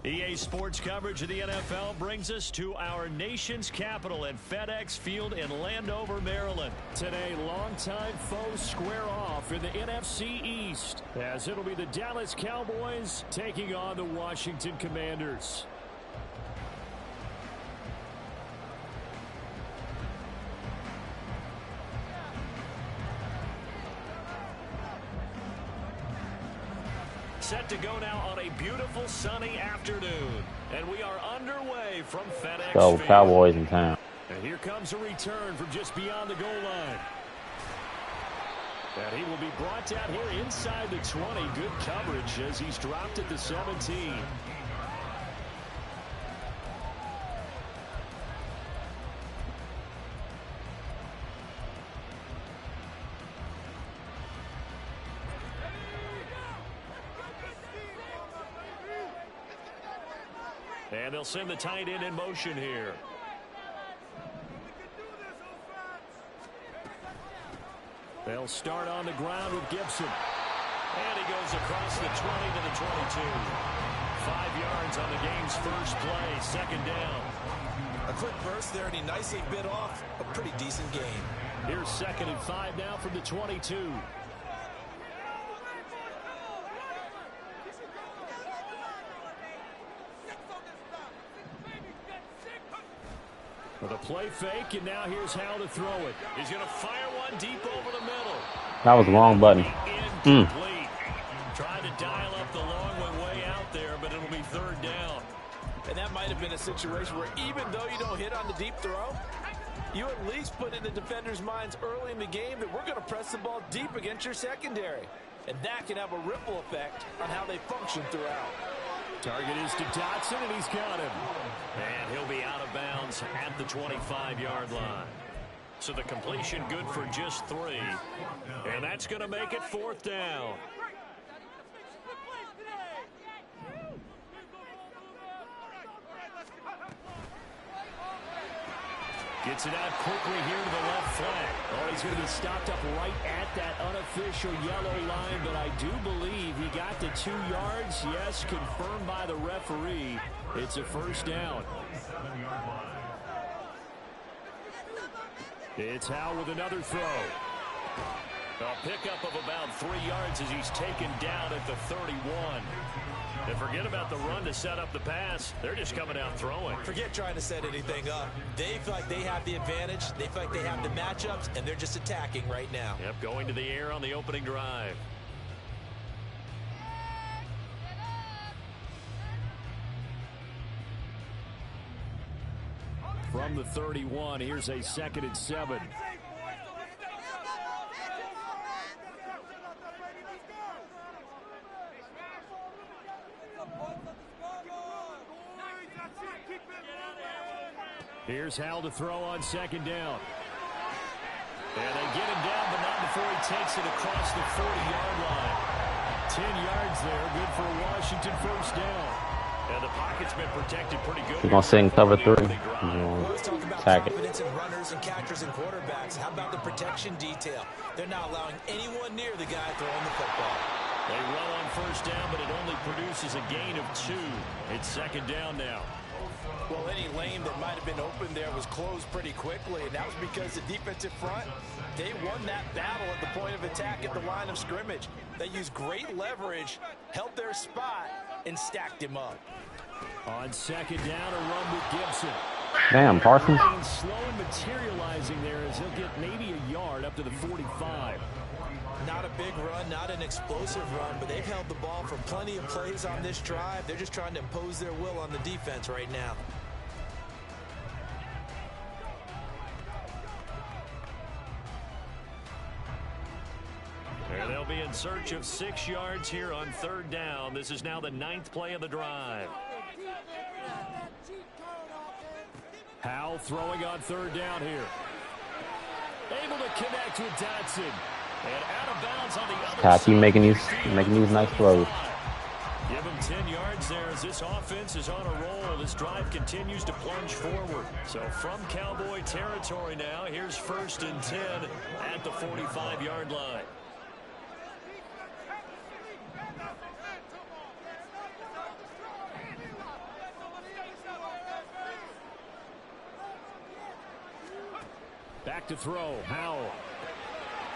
EA Sports coverage of the NFL brings us to our nation's capital at FedEx Field in Landover, Maryland. Today, longtime foes square off in the NFC East, as it'll be the Dallas Cowboys taking on the Washington Commanders. Set to go now on a beautiful sunny afternoon. And we are underway from FedEx Field. Cowboys in town. And here comes a return from just beyond the goal line. And he will be brought down here inside the 20. Good coverage as he's dropped at the 17. And they'll send the tight end in motion here. They'll start on the ground with Gibson. And he goes across the 20 to the 22. 5 yards on the game's first play, second down. A quick burst there, and he nicely bit off a pretty decent game. Here's 2nd and 5 now from the 22. With a play fake, and now here's how to throw it. He's going to fire one deep over the middle. That was the wrong button. Incomplete. Tried to dial up the long one way out there, but it'll be 3rd down. And that might have been a situation where even though you don't hit on the deep throw, you at least put in the defenders' minds early in the game that we're going to press the ball deep against your secondary. And that can have a ripple effect on how they function throughout. Target is to Dotson, and he's got him. And he'll be out of bounds at the 25-yard line. So the completion good for just 3. And that's going to make it 4th down. Gets it out quickly here to the left flank. Oh, he's going to be stopped up right at that unofficial yellow line, but I do believe he got to 2 yards. Yes, confirmed by the referee. It's a 1st down. It's Howe with another throw. A pickup of about 3 yards as he's taken down at the 31. And forget about the run to set up the pass. They're just coming out throwing. Forget trying to set anything up. They feel like they have the advantage. They feel like they have the matchups, and they're just attacking right now. Yep, going to the air on the opening drive. From the 31, here's a 2nd and 7. Here's Hal to throw on 2nd down. And they get him down, but not before he takes it across the 40-yard line. 10 yards there, good for a Washington 1st down. And the pocket's been protected pretty good. He's going to sing cover 3. Let's talk about confidence in runners and catchers and quarterbacks. How about the protection detail? They're not allowing anyone near the guy throwing the football. They run on 1st down, but it only produces a gain of 2. It's 2nd down now. Well, any lane that might have been open there was closed pretty quickly, and that was because the defensive front, they won that battle at the point of attack at the line of scrimmage. They used great leverage, held their spot, and stacked him up. On 2nd down, a run with Gibson. Damn, Parsons. Slow and materializing there as he'll get maybe a yard up to the 45. Not a big run, not an explosive run, but they've held the ball for plenty of plays on this drive. They're just trying to impose their will on the defense right now. And they'll be in search of 6 yards here on 3rd down. This is now the 9th play of the drive. Howell throwing on 3rd down here. Able to connect with Dotson. And out of bounds on the other Pat, you side. making these nice throws. Give him 10 yards there as this offense is on a roll. This drive continues to plunge forward. So from Cowboy territory now, here's 1st and 10 at the 45-yard line. Back to throw. Howell.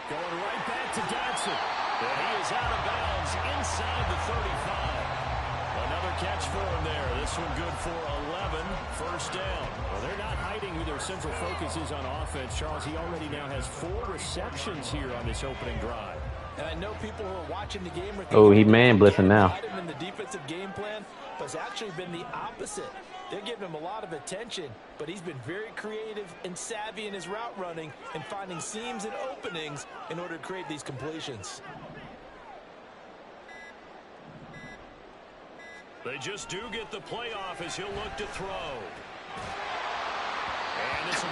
Going right back to Dodson. And he is out of bounds inside the 35. Another catch for him there. This one good for 11. First down. Well, they're not hiding who their central focus is on offense. Charles, he already now has 4 receptions here on this opening drive. And I know people who are watching the game are thinking, Oh, he man blitzing now. him in the defensive game plan, but it's actually been the opposite. They're giving him a lot of attention, but he's been very creative and savvy in his route running and finding seams and openings in order to create these completions. They just do get the playoff as he'll look to throw.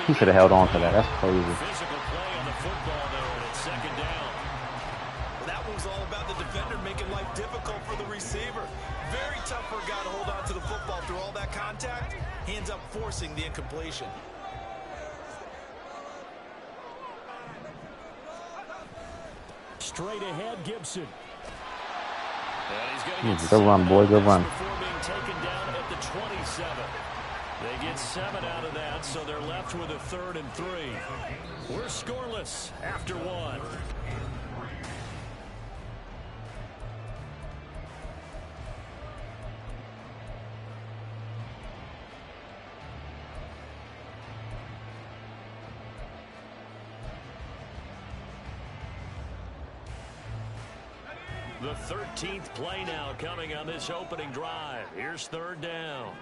He should have held on to that. That's crazy. Physical play on the football there, and it's second down. That was all about the defender making life difficult for the receiver. Very tough for a guy to hold on to the football through all that contact. He ends up forcing the incompletion. Straight ahead, Gibson. Good run, boy. Good run. Before being taken down at the 27. They get 7 out of that, so they're left with a 3rd and 3. We're scoreless after 1. The 13th play now coming on this opening drive. Here's 3rd down.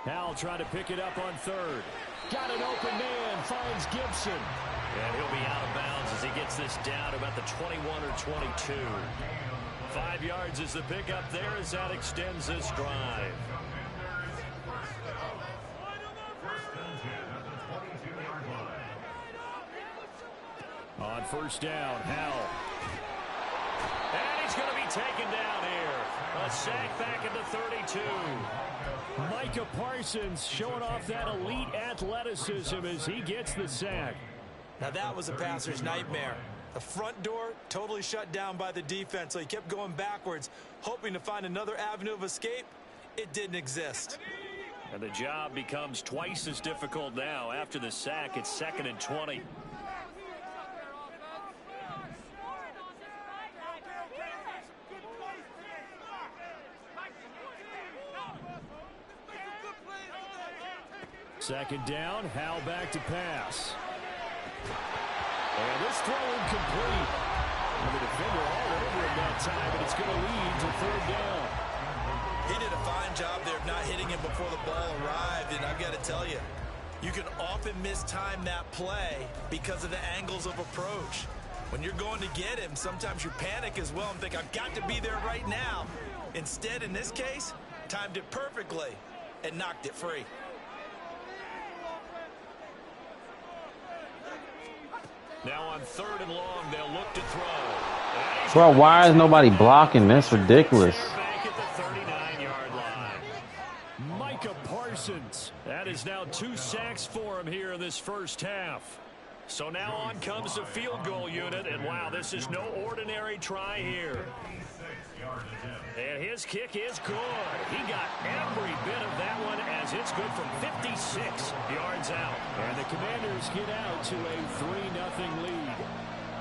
Howell trying to pick it up on 3rd. Got an open man, finds Gibson. And he'll be out of bounds as he gets this down about the 21 or 22. 5 yards is the pickup there as that extends this drive. On 1st down, Howell. And he's going to be taken down here. A sack back at the 32. Micah Parsons showing off that elite athleticism as he gets the sack. Now that was a passer's nightmare. The front door totally shut down by the defense, so he kept going backwards, hoping to find another avenue of escape. It didn't exist. And the job becomes twice as difficult now. After the sack, it's 2nd and 20. Second down, Howell back to pass. And this throw incomplete. And the defender all over him that time, and it's going to lead to 3rd down. He did a fine job there of not hitting him before the ball arrived, and I've got to tell you, you can often mistime that play because of the angles of approach. When you're going to get him, sometimes you panic as well and think, I've got to be there right now. Instead, in this case, timed it perfectly and knocked it free. Now on 3rd and long, they'll look to throw. Bro, why is nobody blocking this? Ridiculous. Back at the 39-yard line. Micah Parsons. That is now 2 sacks for him here in this first half. So now on comes the field goal unit, and wow, this is no ordinary try here. And his kick is good. He got every bit of that one as it's good from 56 yards out. And the Commanders get out to a 3-0 lead.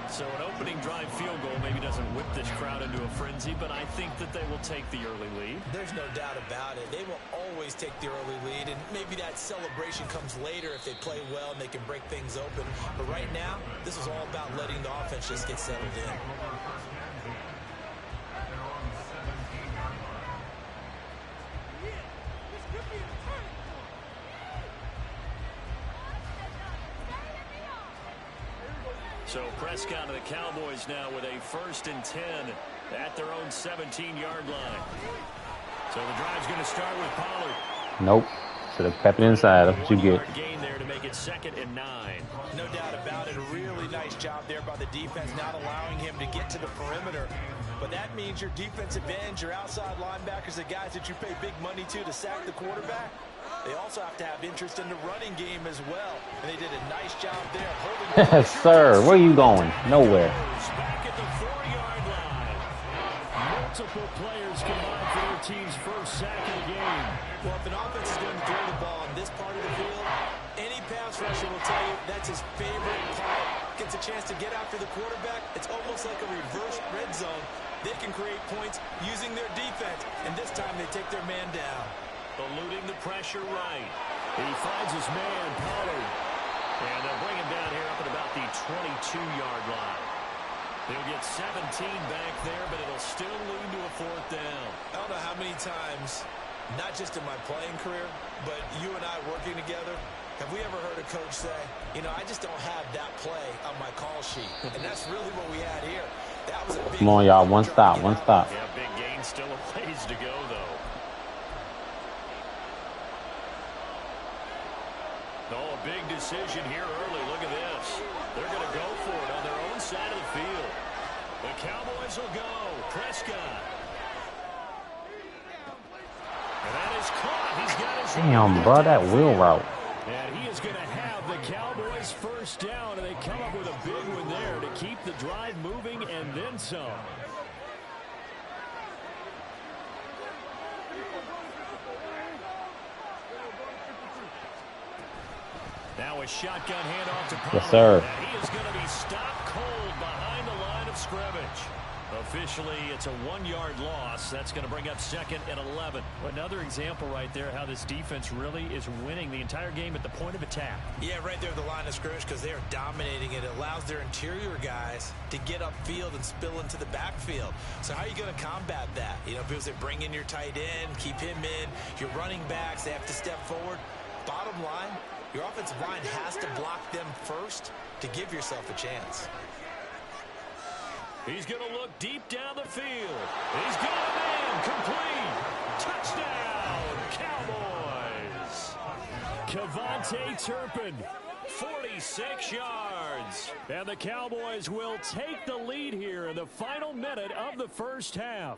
So an opening drive field goal maybe doesn't whip this crowd into a frenzy, but I think that they will take the early lead. There's no doubt about it. They will always take the early lead, and maybe that celebration comes later if they play well and they can break things open. But right now, this is all about letting the offense just get settled in. So Prescott and the Cowboys now with a 1st and 10 at their own 17-yard line. So the drive's going to start with Pollard. Nope. Should have kept it inside. That's what you get. Gain there to make it 2nd and 9. No doubt about it. A really nice job there by the defense, not allowing him to get to the perimeter. But that means your defensive ends, your outside linebackers, the guys that you pay big money to sack the quarterback, they also have to have interest in the running game as well. And they did a nice job there holding. Yes, sir. Where are you going? Nowhere. Back at the 4-yard line. Multiple players combined for their team's first sack of the game. Well, if an offense is going to throw the ball on this part of the field, any pass rusher will tell you that's his favorite part. Gets a chance to get after the quarterback. It's almost like a reverse red zone. They can create points using their defense, and this time they take their man down. Eluding the pressure right. He finds his man, Pollard. And they'll bring him down here up at about the 22-yard line. He'll get 17 back there, but it'll still lead to a 4th down. I don't know how many times, not just in my playing career, but you and I working together, have we ever heard a coach say, you know, I just don't have that play on my call sheet. And that's really what we had here. That was a big... Come on, y'all. One stop. Yeah, big gain. Still a ways to go, though. Oh, a big decision here early. Look at this. They're going to go for it on their own side of the field. The Cowboys will go. Prescott. And that is caught. He's got his... Damn, bro, that wheel route. And he is going to have the Cowboys 1st down, and they come up with a big one there to keep the drive moving and then some. Now a shotgun handoff to Pollard. Yes, sir. And he is going to be stopped cold behind the line of scrimmage. Officially, it's a 1-yard loss. That's going to bring up 2nd and 11. Another example right there how this defense really is winning the entire game at the point of attack. Yeah, right there at the line of scrimmage because they are dominating it. It allows their interior guys to get upfield and spill into the backfield. So how are you going to combat that? You know, people say bring in your tight end, keep him in. Your running backs, they have to step forward. Bottom line, your offensive line has to block them first to give yourself a chance. He's going to look deep down the field. He's got a man complete. Touchdown, Cowboys. Kevontae Turpin, 46 yards. And the Cowboys will take the lead here in the final minute of the 1st half.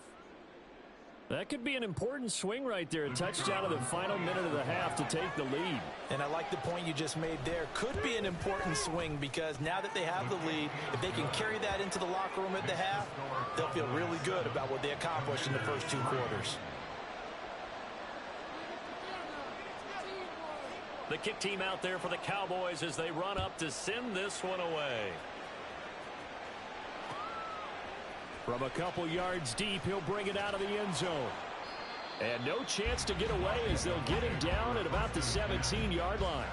That could be an important swing right there. A touchdown in the final minute of the half to take the lead. And I like the point you just made there. Could be an important swing because now that they have the lead, if they can carry that into the locker room at the half, they'll feel really good about what they accomplished in the first 2 quarters. The kick team out there for the Cowboys as they run up to send this one away. From a couple yards deep, he'll bring it out of the end zone. And no chance to get away as they'll get him down at about the 17-yard line.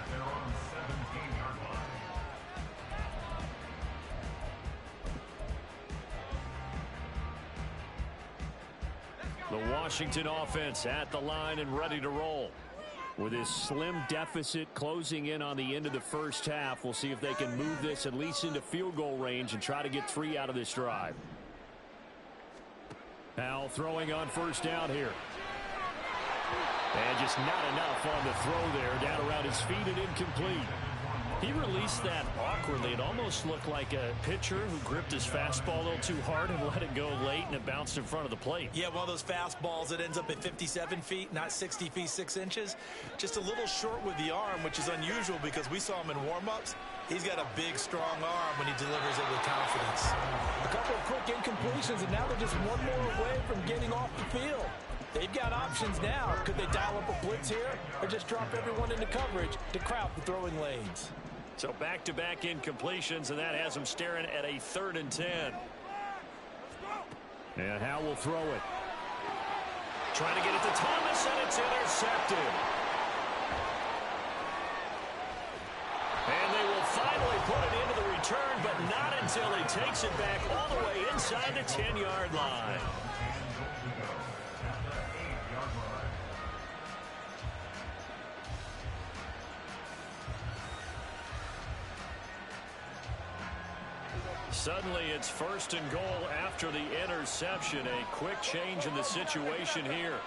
The Washington offense at the line and ready to roll. With this slim deficit closing in on the end of the 1st half, we'll see if they can move this at least into field goal range and try to get 3 out of this drive. Now throwing on 1st down here. And just not enough on the throw there. Down around his feet and incomplete. He released that awkwardly. It almost looked like a pitcher who gripped his fastball a little too hard and let it go late, and it bounced in front of the plate. Yeah, one of those fastballs that ends up at 57 feet, not 60 feet 6 inches. Just a little short with the arm, which is unusual because we saw him in warm-ups. He's got a big, strong arm when he delivers it with confidence. A couple of quick incompletions, and now they're just one more away from getting off the field. They've got options now. Could they dial up a blitz here or just drop everyone into coverage to crowd the throwing lanes? So back-to-back incompletions, and that has them staring at a 3rd and 10. And Howe will throw it. Trying to get it to Thomas, and it's intercepted. And they will finally put it into the return, but not until he takes it back all the way inside the 10-yard line. Suddenly it's 1st and goal after the interception. A quick change in the situation here.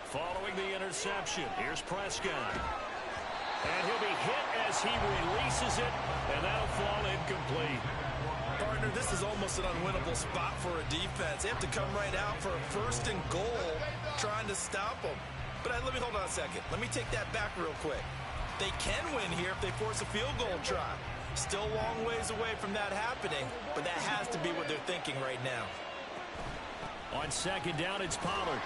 Following the interception, here's Prescott. And he'll be hit as he releases it, and that'll fall incomplete. Partner, this is almost an unwinnable spot for a defense. They have to come right out for a 1st and goal trying to stop them. But let me hold on a second. Let me take that back real quick. They can win here if they force a field goal try. Still a long ways away from that happening, but that has to be what they're thinking right now. On 2nd down, it's Pollard.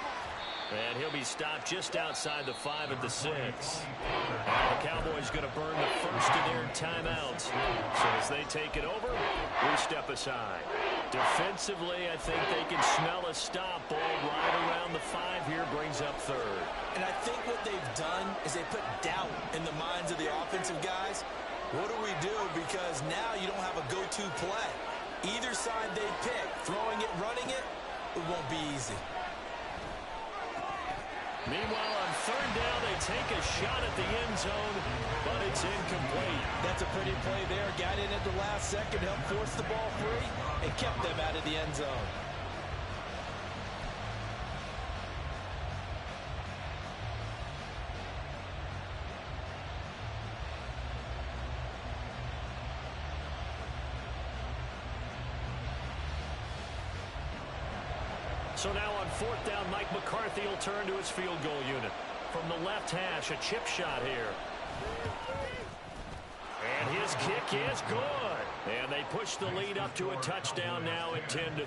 And he'll be stopped just outside the 5 at the 6. Now the Cowboys going to burn the first of their timeouts. So as they take it over, we step aside. Defensively, I think they can smell a stop. Ball right around the 5 here, brings up 3rd. And I think what they've done is they put doubt in the minds of the offensive guys. What do we do? Because now you don't have a go-to play. Either side they pick, throwing it, running it, it won't be easy. Meanwhile, on 3rd down, they take a shot at the end zone, but it's incomplete. That's a pretty play there. Got in at the last second, helped force the ball free, and kept them out of the end zone. So now on 4th down, Mike McCarthy will turn to his field goal unit. From the left hash, a chip shot here. And his kick is good. And they push the lead up to a touchdown now at 10-3.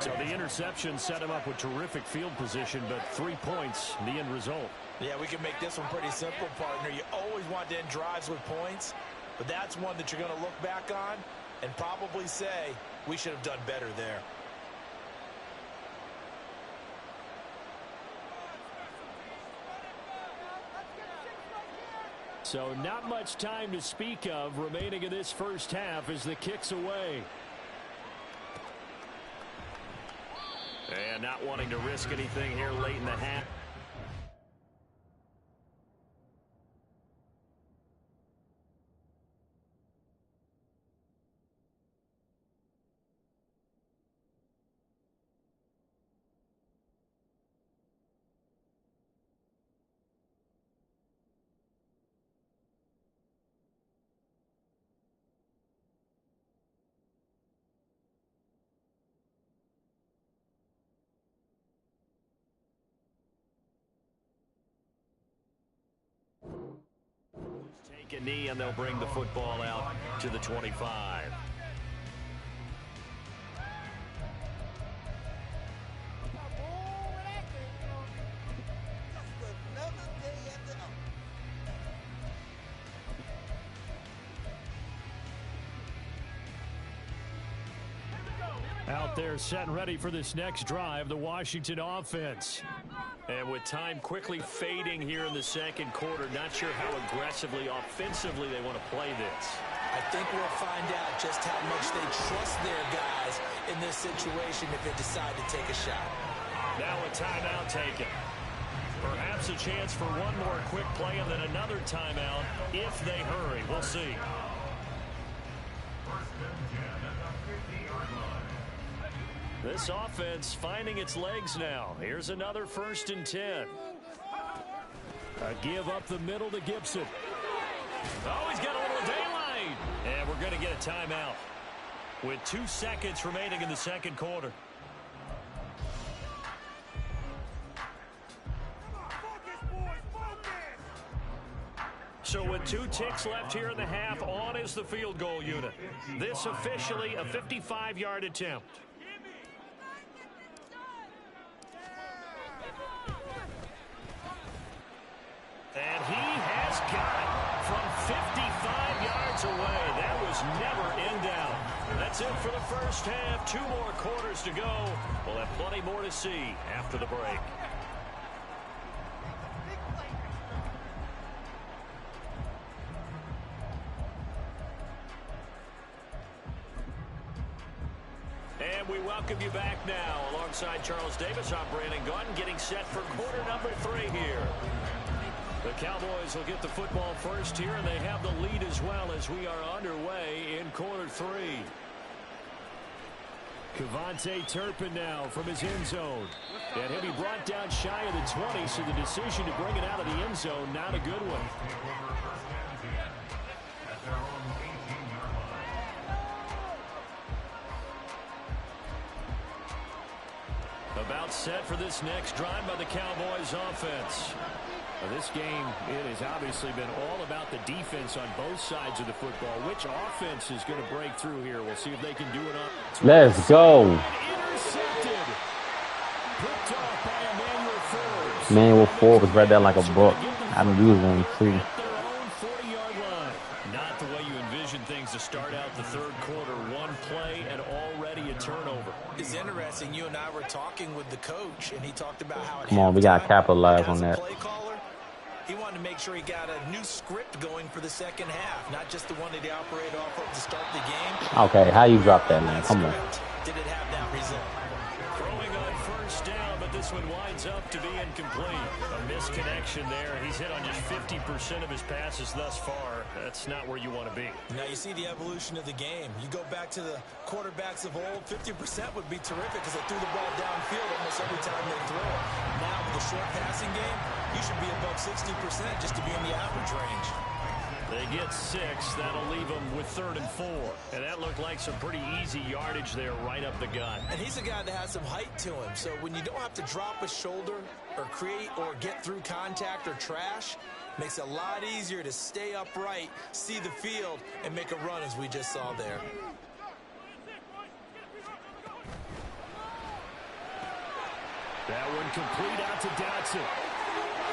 So the interception set him up with terrific field position, but 3 points, the end result. Yeah, we can make this one pretty simple, partner. You always want to end drives with points, but that's one that you're going to look back on and probably say, we should have done better there. So not much time to speak of remaining in this first half as the kick's away. And not wanting to risk anything here late in the half. Take a knee, and they'll bring the football out to the 25. Out there set and ready for this next drive, the Washington offense. And with time quickly fading here in the second quarter, not sure how aggressively, offensively they want to play this. I think we'll find out just how much they trust their guys in this situation if they decide to take a shot. Now a timeout taken. Perhaps a chance for one more quick play and then another timeout if they hurry. We'll see. This offense finding its legs now. Here's another 1st and 10. A give up the middle to Gibson. Oh, he's got a little daylight. And we're going to get a timeout with 2 seconds remaining in the second quarter. So with 2 ticks left here in the half, on is the field goal unit. This officially a 55-yard attempt. And he has got it from 55 yards away. That was never in doubt. That's it for the first half. 2 more quarters to go. We'll have plenty more to see after the break. And we welcome you back now. Alongside Charles Davis, I'm Brandon Gunn, getting set for quarter number 3 here. The Cowboys will get the football first here, and they have the lead as well as we are underway in quarter 3. Kevontae Turpin now from his end zone. And he'll be brought down shy of the 20, so the decision to bring it out of the end zone, not a good one. About set for this next drive by the Cowboys offense. Now this game, it has obviously been all about the defense on both sides of the football. Which offense is going to break through here? We'll see if they can do it on. Let's go. Intercepted. Picked off by Emmanuel Manual 4 was read that like a book. I've been using them too. Not the way you envision things to start out the third quarter. One play and already a turnover. It's interesting. You and I were talking with the coach, and he talked about how Come on, we got to capitalize on that. Play caller, he wanted to make sure he got a new script going for the second half, not just the one that he operated off of to start the game. Okay, how you drop that, man? Come on. Did it have that result? Throwing on first down, but this one winds up to be incomplete. A misconnection there. He's hit on just 50% of his passes thus far. That's not where you want to be. Now you see the evolution of the game. You go back to the quarterbacks of old, 50% would be terrific because they threw the ball downfield almost every time they throw it. Now with the short passing game, you should be above 60% just to be in the average range. They get 6. That'll leave them with 3rd and 4. And that looked like some pretty easy yardage there right up the gut. And he's a guy that has some height to him. So when you don't have to drop a shoulder or create or get through contact or trash, makes it a lot easier to stay upright, see the field, and make a run as we just saw there. That one complete out to Dotson.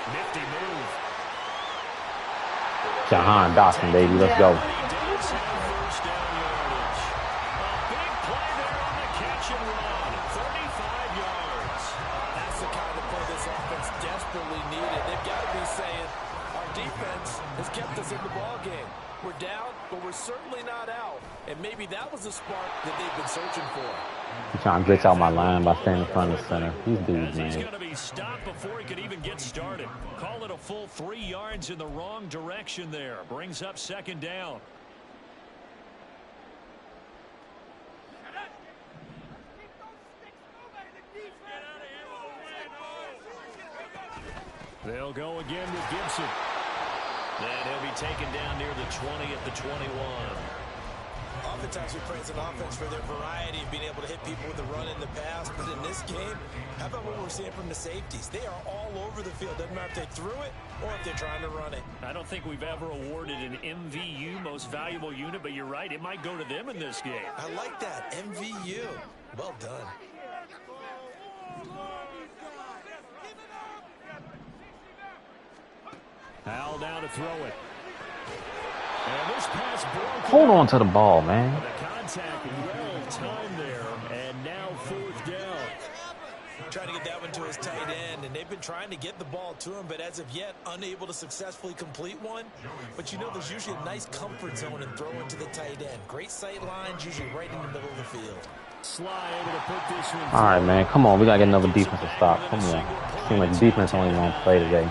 Nifty move. Jahan Dotson, baby. Let's go. First down yardage. A big play there on the catch and run. 35 yards. That's the kind of play this offense desperately needed. They've got to be saying, our defense has kept us in the ball game. We're down, but we're certainly not out. And maybe that was the spark that they've been searching for. I'm trying to glitch out my line by staying in front of the center. These dudes, He's man. going to be stopped before he could even get started. Call it a full 3 yards in the wrong direction there. Brings up 2nd down. They'll go again with Gibson. And he'll be taken down near the 20 at the 21. Oftentimes we praise an offense for their variety of being able to hit people with the run in the pass. But in this game, how about what we're seeing from the safeties? They are all over the field. Doesn't matter if they threw it or if they're trying to run it. I don't think we've ever awarded an MVU, most valuable unit, but you're right. It might go to them in this game. I like that. MVU. Well done. Howell down to throw it. And this pass broken. Hold on to the ball, man. The contact well timed there, and now 4th down. Trying to get that one to his tight end, and they've been trying to get the ball to him, but as of yet, unable to successfully complete one. But you know there's usually a nice comfort zone in throwing to the tight end. Great sight lines, usually right in the middle of the field. Sly able to put this one. All right, man. Come on. We got to get another defensive stop. Come on. Seems like defense only one play today.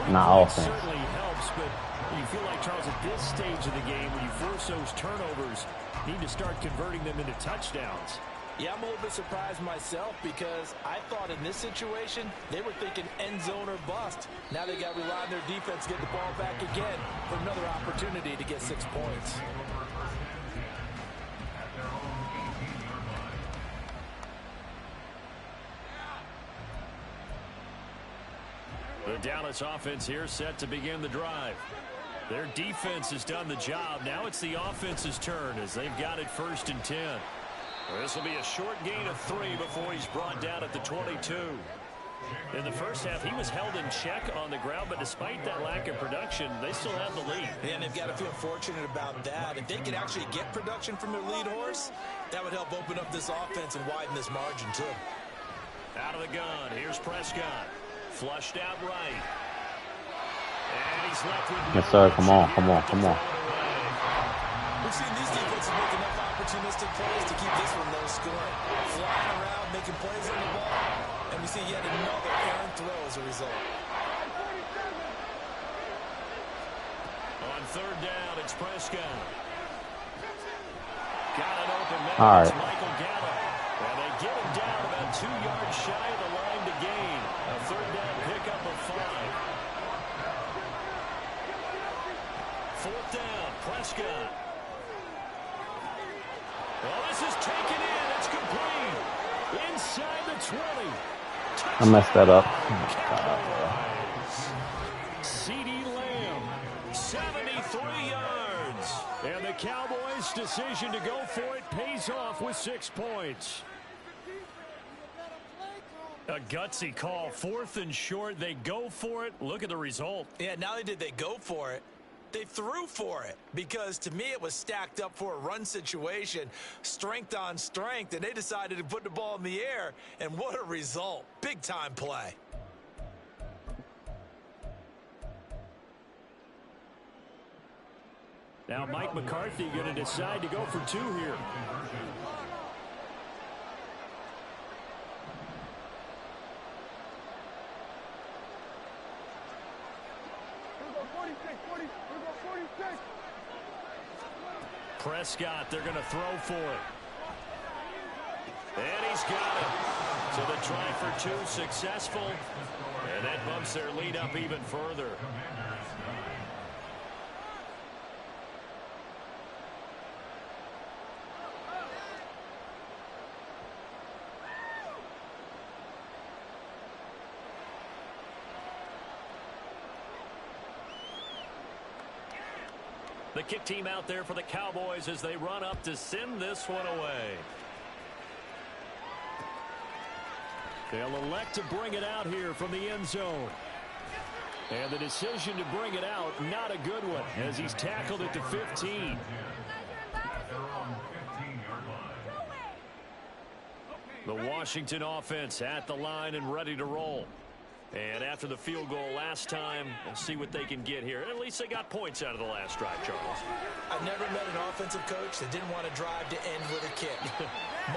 Not offense. Certainly helps, but you feel like, Charles, at this stage of the game, when you force those turnovers, you need to start converting them into touchdowns. Yeah, I'm a little bit surprised myself because I thought in this situation, they were thinking end zone or bust. Now they got to rely on their defense to get the ball back again for another opportunity to get 6 points. The Dallas offense here set to begin the drive. Their defense has done the job. Now it's the offense's turn as they've got it 1st and 10. This will be a short gain of 3 before he's brought down at the 22. In the first half, he was held in check on the ground, but despite that lack of production, they still have the lead. And they've got to feel fortunate about that. If they could actually get production from their lead horse, that would help open up this offense and widen this margin too. Out of the gun, here's Prescott. Flushed out right. And he's left with... Yes, sir. Come on. Come on. Come on. We've seen these defenses make enough opportunistic plays to keep this one low scoring. Flying around, making plays on the ball, and we see yet another errant throw as a result. On 3rd down, it's Prescott. Got an open man. All right. It's Michael Gallup. And they get him down about 2 yards shy of the line to gain. A 3rd down pickup of 5. 4th down, Prescott. Well, this is taken in. It's complete. Inside the 20. I messed that up. C.D. Lamb, 73 yards. And the Cowboys' decision to go for it pays off with 6 points. A gutsy call. 4th and short. They go for it. Look at the result. Yeah, not only did they go for it, they threw for it, because to me it was stacked up for a run situation, strength on strength, and they decided to put the ball in the air, and what a result. Big time play. Now Mike McCarthy going to decide to go for 2 here. Prescott, they're going to throw for it. And he's got it. So the try for 2 successful. And that bumps their lead up even further. The kick team out there for the Cowboys as they run up to send this one away. They'll elect to bring it out here from the end zone. And the decision to bring it out, not a good one, as he's tackled at the 15. The Washington offense at the line and ready to roll. And after the field goal last time, we'll see what they can get here. And at least they got points out of the last drive, Charles. I've never met an offensive coach that didn't want to drive to end with a kick.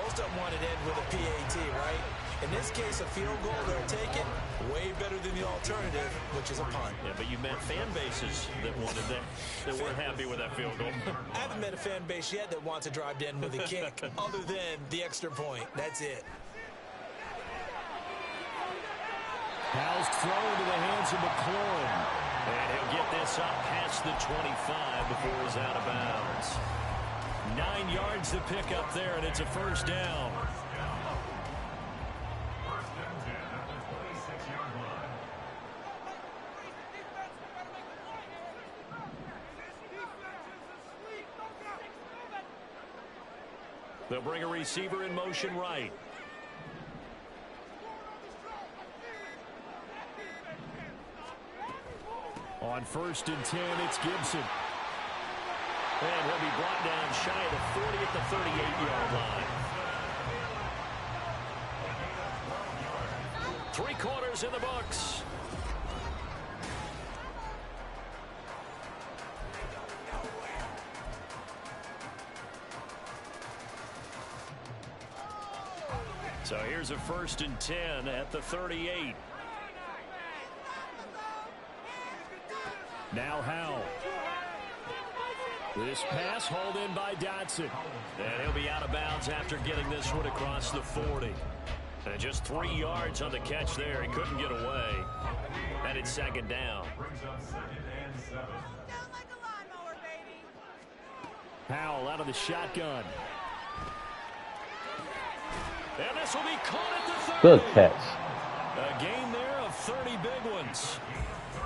Most of them wanted to end with a PAT, right? In this case, a field goal they're taking, way better than the alternative, which is a punt. Yeah, but you met fan bases that wanted that weren't happy with that field goal. I haven't met a fan base yet that wants to drive to end with a kick, other than the extra point. That's it. Howell's thrown to the hands of McLaurin. And he'll get this up past the 25 before he's out of bounds. 9 yards to pick up there, and it's a first down. They'll bring a receiver in motion right. On 1st and 10, it's Gibson. And he'll be brought down shy of the 40 at the 38-yard line. 3 quarters in the books. So here's a 1st and 10 at the 38. Now Howell. This pass hauled in by Dotson. And he'll be out of bounds after getting this one across the 40. And just 3 yards on the catch there. He couldn't get away. And it's 2nd down. Howell out of the shotgun. And this will be caught at the 30. Good catch. A gain there of 30 big ones.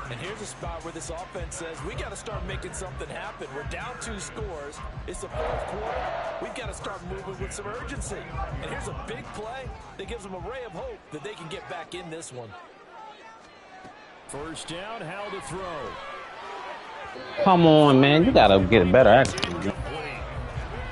And here's a spot where this offense says, we got to start making something happen. We're down 2 scores. It's the 4th quarter. We've got to start moving with some urgency. And here's a big play that gives them a ray of hope that they can get back in this one. 1st down, Howell to throw. Come on, man. You got to get a better action.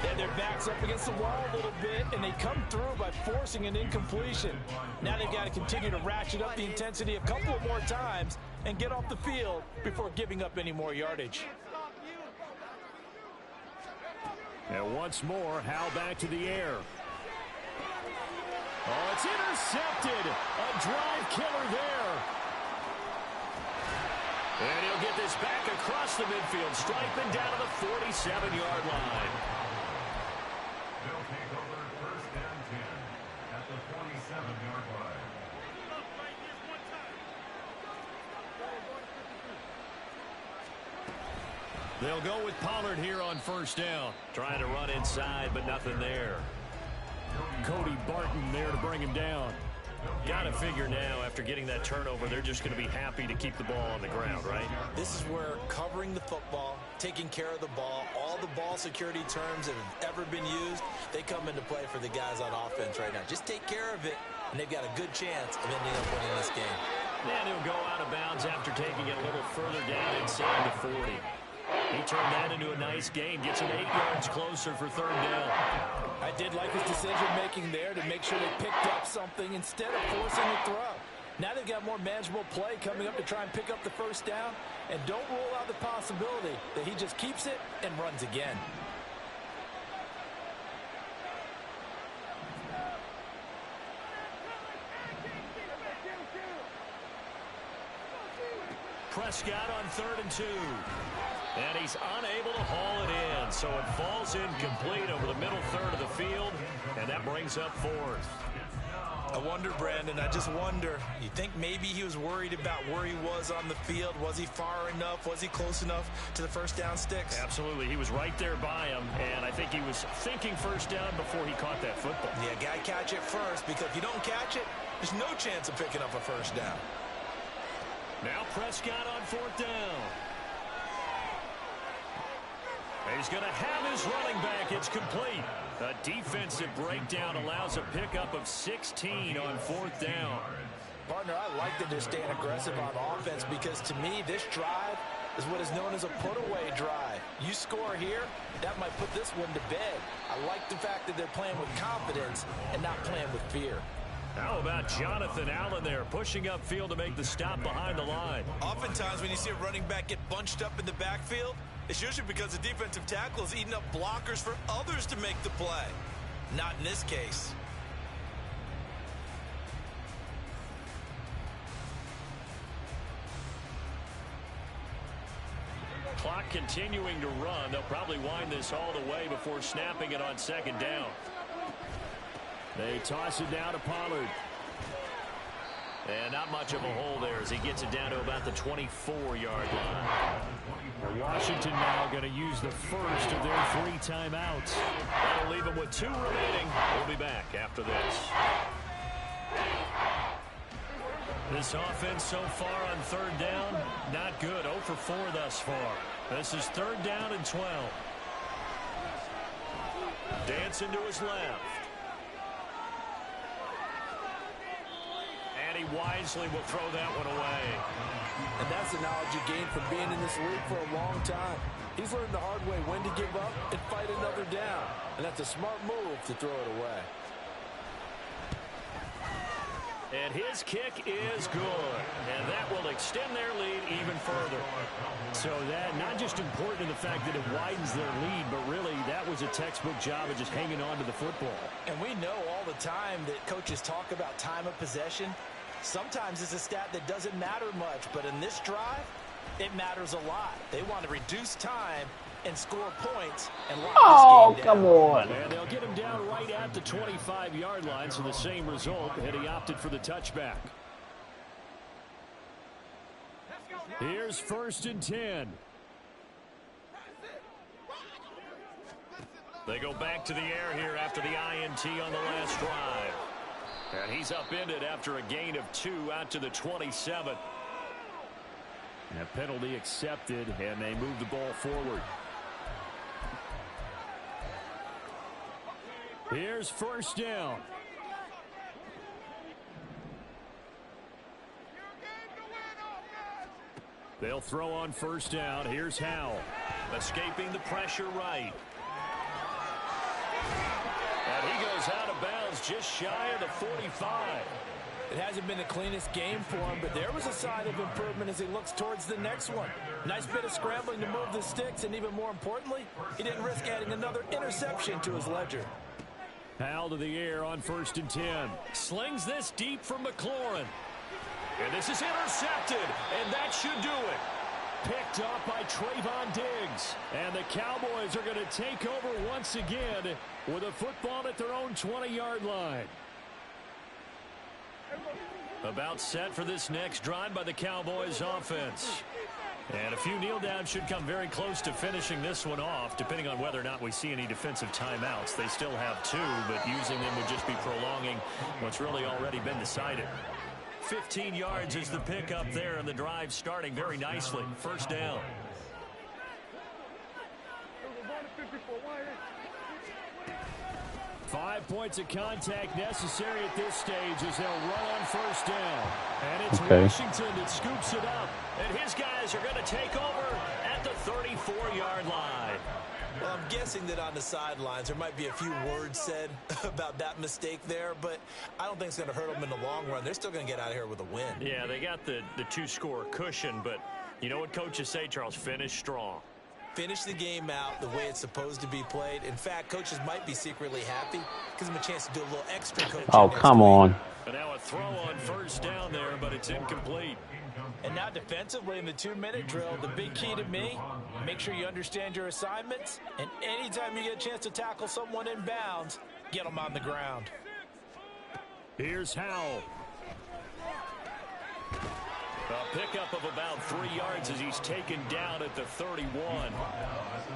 And their backs up against the wall a little bit, and they come through by forcing an incompletion. Now they've got to continue to ratchet up the intensity a couple more times and get off the field before giving up any more yardage. And once more, Howell back to the air. Oh, it's intercepted. A drive killer there. And he'll get this back across the midfield stripe and down to the 47-yard line. They'll take over 1st and 10 at the 47-yard line. They'll go with Pollard here on 1st down. Trying to run inside, but nothing there. Cody Barton there to bring him down. Got to figure now, after getting that turnover, they're just going to be happy to keep the ball on the ground, right? This is where covering the football, taking care of the ball, all the ball security terms that have ever been used, they come into play for the guys on offense right now. Just take care of it, and they've got a good chance of ending up winning this game. And he'll go out of bounds after taking it a little further down inside the 40. He turned that into a nice gain, gets him 8 yards closer for third down. I did like his decision-making there to make sure they picked up something instead of forcing the throw. Now they've got more manageable play coming up to try and pick up the first down, and don't rule out the possibility that he just keeps it and runs again. Prescott on 3rd and 2. And he's unable to haul it in, so it falls incomplete over the middle third of the field, and that brings up 4th. I wonder, Brandon, I just wonder, you think maybe he was worried about where he was on the field? Was he far enough? Was he close enough to the first down sticks? Absolutely. He was right there by him, and I think he was thinking first down before he caught that football. Yeah, got to catch it first, because if you don't catch it, there's no chance of picking up a first down. Now Prescott on 4th down. He's going to have his running back. It's complete. A defensive breakdown allows a pickup of 16 on 4th down. Partner, I like that they're staying aggressive on offense because to me, this drive is what is known as a put-away drive. You score here, that might put this one to bed. I like the fact that they're playing with confidence and not playing with fear. How about Jonathan Allen there, pushing upfield to make the stop behind the line? Oftentimes when you see a running back get bunched up in the backfield, it's usually because the defensive tackle is eating up blockers for others to make the play. Not in this case. Clock continuing to run. They'll probably wind this all the way before snapping it on 2nd down. They toss it down to Pollard. And not much of a hole there as he gets it down to about the 24-yard line. Washington now going to use the first of their 3 timeouts. That'll leave them with 2 remaining. We'll be back after this. This offense so far on 3rd down, not good. 0 for 4 thus far. This is 3rd down and 12. Dancing to his left. And he wisely will throw that one away. And that's the knowledge you gain from being in this league for a long time. He's learned the hard way when to give up and fight another down. And that's a smart move to throw it away. And his kick is good. And that will extend their lead even further. So that not just important in the fact that it widens their lead, but really that was a textbook job of just hanging on to the football. And we know all the time that coaches talk about time of possession. Sometimes it's a stat that doesn't matter much, but in this drive, it matters a lot. They want to reduce time and score points and lock this game down. Come on. And they'll get him down right at the 25-yard line, so the same result, and he opted for the touchback. Here's 1st and 10. They go back to the air here after the INT on the last drive. And he's upended after a gain of 2 out to the 27. And a penalty accepted, and they move the ball forward. Here's 1st down. They'll throw on 1st down. Here's Howell. Escaping the pressure right. And he goes out of bounds just shy of the 45. It hasn't been the cleanest game for him, but there was a sign of improvement as he looks towards the next one. Nice bit of scrambling to move the sticks, and even more importantly, he didn't risk adding another interception to his ledger. Howell to the air on 1st and 10. Slings this deep for McLaurin. And this is intercepted, and that should do it. Picked up by Trayvon Diggs. And the Cowboys are going to take over once again with a football at their own 20-yard line. About set for this next drive by the Cowboys offense. And a few kneel downs should come very close to finishing this one off, depending on whether or not we see any defensive timeouts. They still have 2, but using them would just be prolonging what's really already been decided. 15 yards is the pickup there, and the drive starting very nicely. 1st down. 5 points of contact necessary at this stage as they'll run on first down. And it's Washington that scoops it up. And his guys are going to take over at the 34-yard line. Well, I'm guessing that on the sidelines there might be a few words said about that mistake there, but I don't think it's going to hurt them in the long run. They're still going to get out of here with a win. Yeah, they got the two-score cushion, but you know what coaches say, Charles? Finish strong. Finish the game out the way it's supposed to be played. In fact, coaches might be secretly happy. Gives them a chance to do a little extra coaching. Oh, come on. And now a throw on first down there, but it's incomplete. And now defensively in the 2-minute drill, the big key to me, make sure you understand your assignments. And anytime you get a chance to tackle someone in bounds, get them on the ground. Here's Howell. A pickup of about 3 yards as he's taken down at the 31.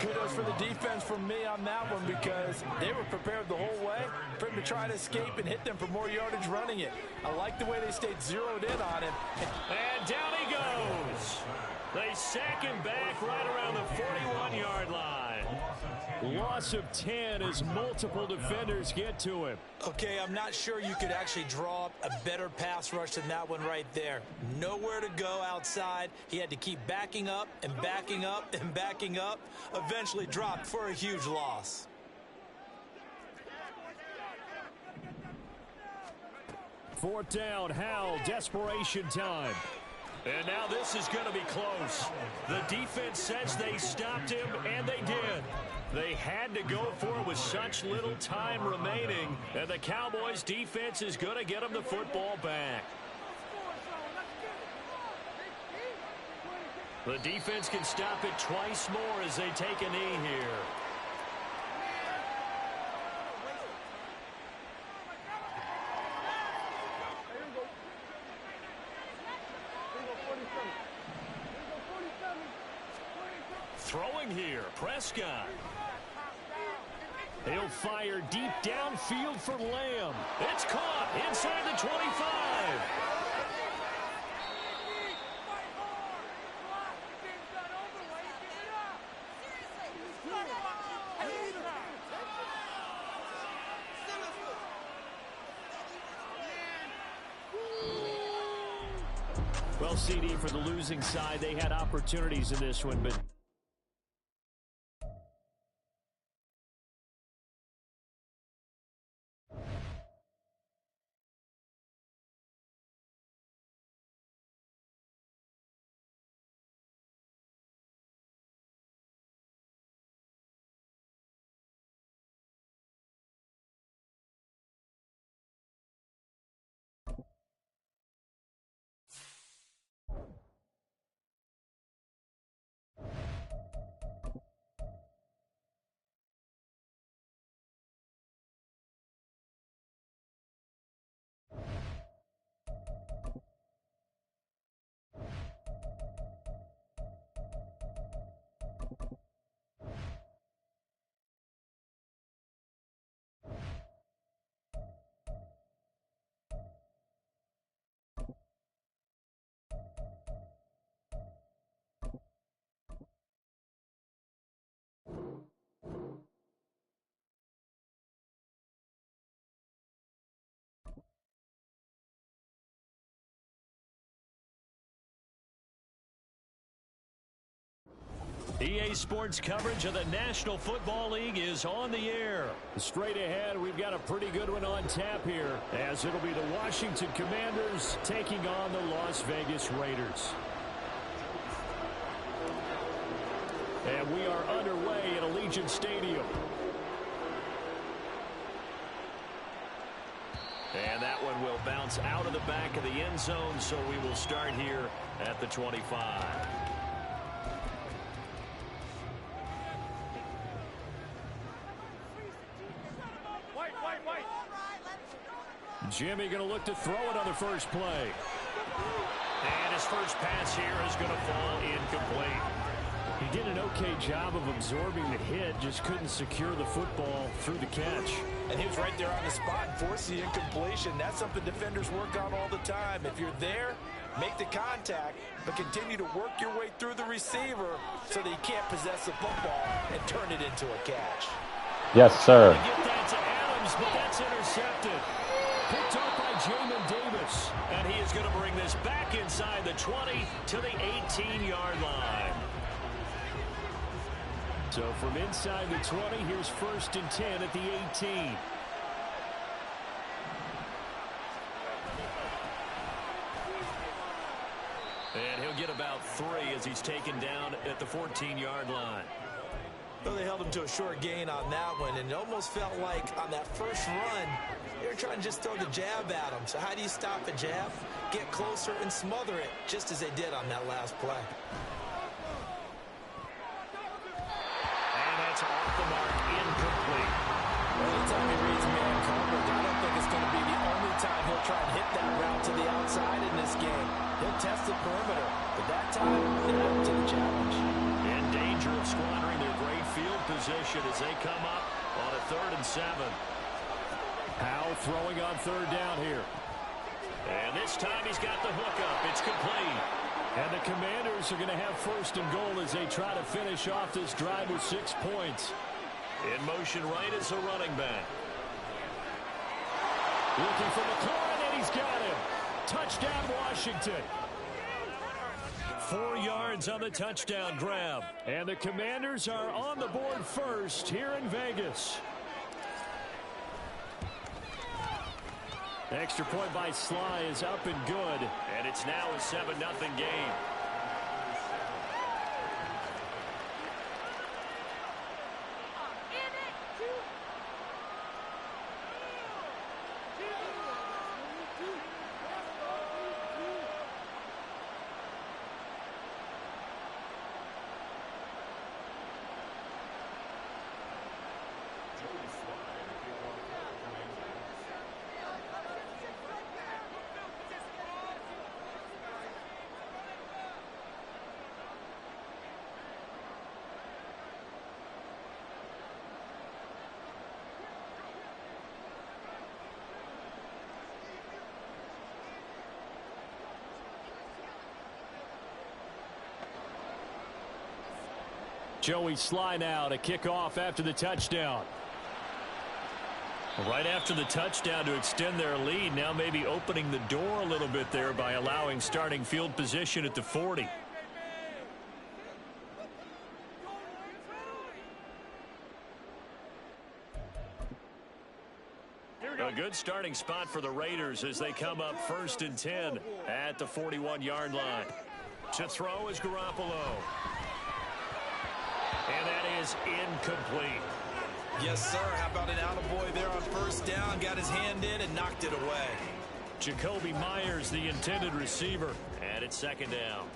Kudos for the defense from me on that one because they were prepared the whole way for him to try to escape and hit them for more yardage running it. I like the way they stayed zeroed in on him. And down he goes. They sack him back right around the 41-yard line. Loss of 10 as multiple defenders get to him. Okay, I'm not sure you could actually draw up a better pass rush than that one right there. Nowhere to go outside. He had to keep backing up and backing up and backing up. Eventually dropped for a huge loss. Fourth down, Howell, desperation time. And now this is going to be close. The defense says they stopped him, and they did. They had to go for it with such little time remaining, and the Cowboys' defense is going to get them the football back. The defense can stop it twice more as they take a knee here. Throwing here, Prescott. He'll fire deep downfield for Lamb. It's caught inside the 25. Well, CD, for the losing side, they had opportunities in this one, but EA Sports coverage of the National Football League is on the air. Straight ahead, we've got a pretty good one on tap here, as it'll be the Washington Commanders taking on the Las Vegas Raiders. And we are underway at Allegiant Stadium. And that one will bounce out of the back of the end zone, so we will start here at the 25. Jimmy going to look to throw it on the first play. And his first pass here is going to fall incomplete. He did an okay job of absorbing the hit, just couldn't secure the football through the catch. And he was right there on the spot and forced the incompletion. That's something defenders work on all the time. If you're there, make the contact, but continue to work your way through the receiver so that you can't possess the football and turn it into a catch. Yes, sir. Get that to Adams, but 18-yard line. So from inside the 20, here's 1st and 10 at the 18. And he'll get about 3 as he's taken down at the 14-yard line. Well, they held him to a short gain on that one, and it almost felt like on that first run, they were trying to just throw the jab at him. So how do you stop a jab? Get closer and smother it, just as they did on that last play. And that's off the mark, incomplete. Well, anytime he reads man coverage, I don't think it's going to be the only time he'll try and hit that route to the outside in this game. He'll test the perimeter, but that time, they're up to the challenge. In danger of squandering their great field position as they come up on a 3rd and 7. Howell throwing on 3rd down here. And this time he's got the hook up. It's complete. And the Commanders are going to have 1st and goal as they try to finish off this drive with 6 points. In motion right is the running back. Looking for McLaurin, and he's got him. Touchdown, Washington. 4 yards on the touchdown grab. And the Commanders are on the board first here in Vegas. Extra point by Sly is up and good. And it's now a 7-0 game. Joey Sly now to kick off after the touchdown. Right after the touchdown to extend their lead, now maybe opening the door a little bit there by allowing starting field position at the 40. A good starting spot for the Raiders as they come up 1st and 10 at the 41-yard line. To throw is Garoppolo. And that is incomplete. Yes, sir. How about an attaboy there on 1st down? Got his hand in and knocked it away. Jacoby Myers, the intended receiver. And it's 2nd down.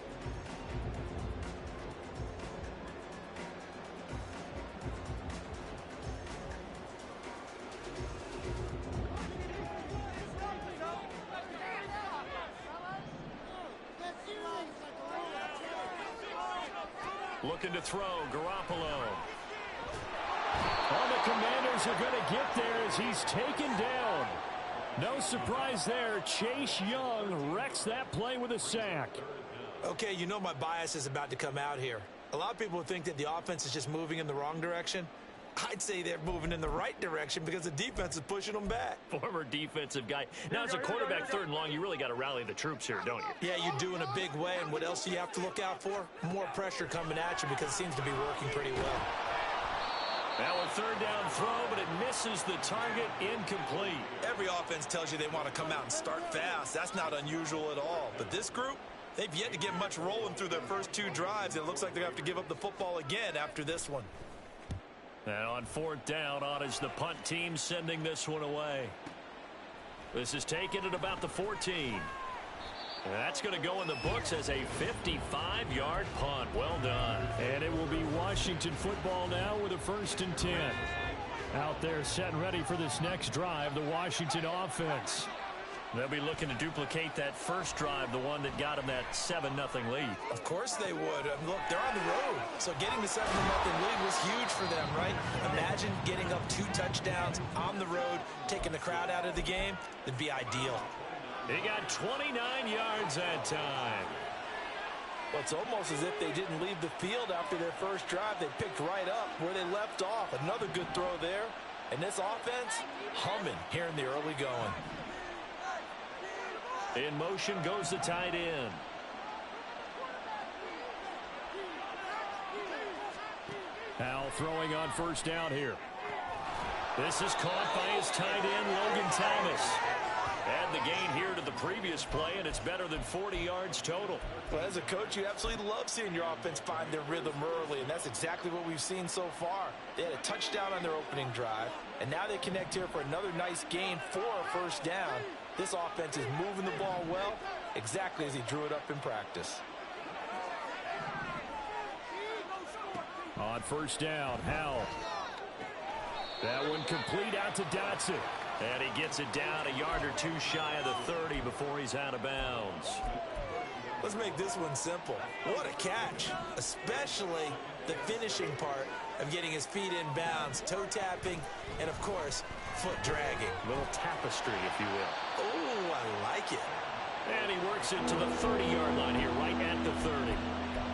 Looking to throw, Garoppolo. All the Commanders are going to get there as he's taken down. No surprise there. Chase Young wrecks that play with a sack. Okay, you know my bias is about to come out here. A lot of people think that the offense is just moving in the wrong direction. I'd say they're moving in the right direction because the defense is pushing them back. Former defensive guy. Now, as a quarterback 3rd and long, you really got to rally the troops here, don't you? Yeah, you do in a big way. And what else do you have to look out for? More pressure coming at you because it seems to be working pretty well. Now a 3rd down throw, but it misses the target, incomplete. Every offense tells you they want to come out and start fast. That's not unusual at all. But this group, they've yet to get much rolling through their first 2 drives. It looks like they're going to have to give up the football again after this one. And on 4th down, on is the punt team sending this one away. This is taken at about the 14. And that's going to go in the books as a 55-yard punt. Well done. And it will be Washington football now with a 1st and 10. Out there set and ready for this next drive, the Washington offense. They'll be looking to duplicate that first drive, the one that got them that 7-0 lead. Of course they would. Look, they're on the road. So getting the 7-0 lead was huge for them, right? Imagine getting up 2 touchdowns on the road, taking the crowd out of the game. It'd be ideal. He got 29 yards that time. Well, it's almost as if they didn't leave the field after their first drive. They picked right up where they left off. Another good throw there. And this offense, humming here in the early going. In motion goes the tight end. Howell throwing on first down here. This is caught by his tight end, Logan Thomas. And the gain here to the previous play, and it's better than 40 yards total. Well, as a coach, you absolutely love seeing your offense find their rhythm early, and that's exactly what we've seen so far. They had a touchdown on their opening drive, and now they connect here for another nice gain for a first down. This offense is moving the ball well, exactly as he drew it up in practice. On first down, Howell. That one complete out to Dotson. And he gets it down a yard or two shy of the 30 before he's out of bounds. Let's make this one simple. What a catch, especially the finishing part of getting his feet in bounds, toe tapping, and of course, foot dragging. A little tapestry, if you will. Oh, I like it. And he works it to the 30-yard line here, right at the 30.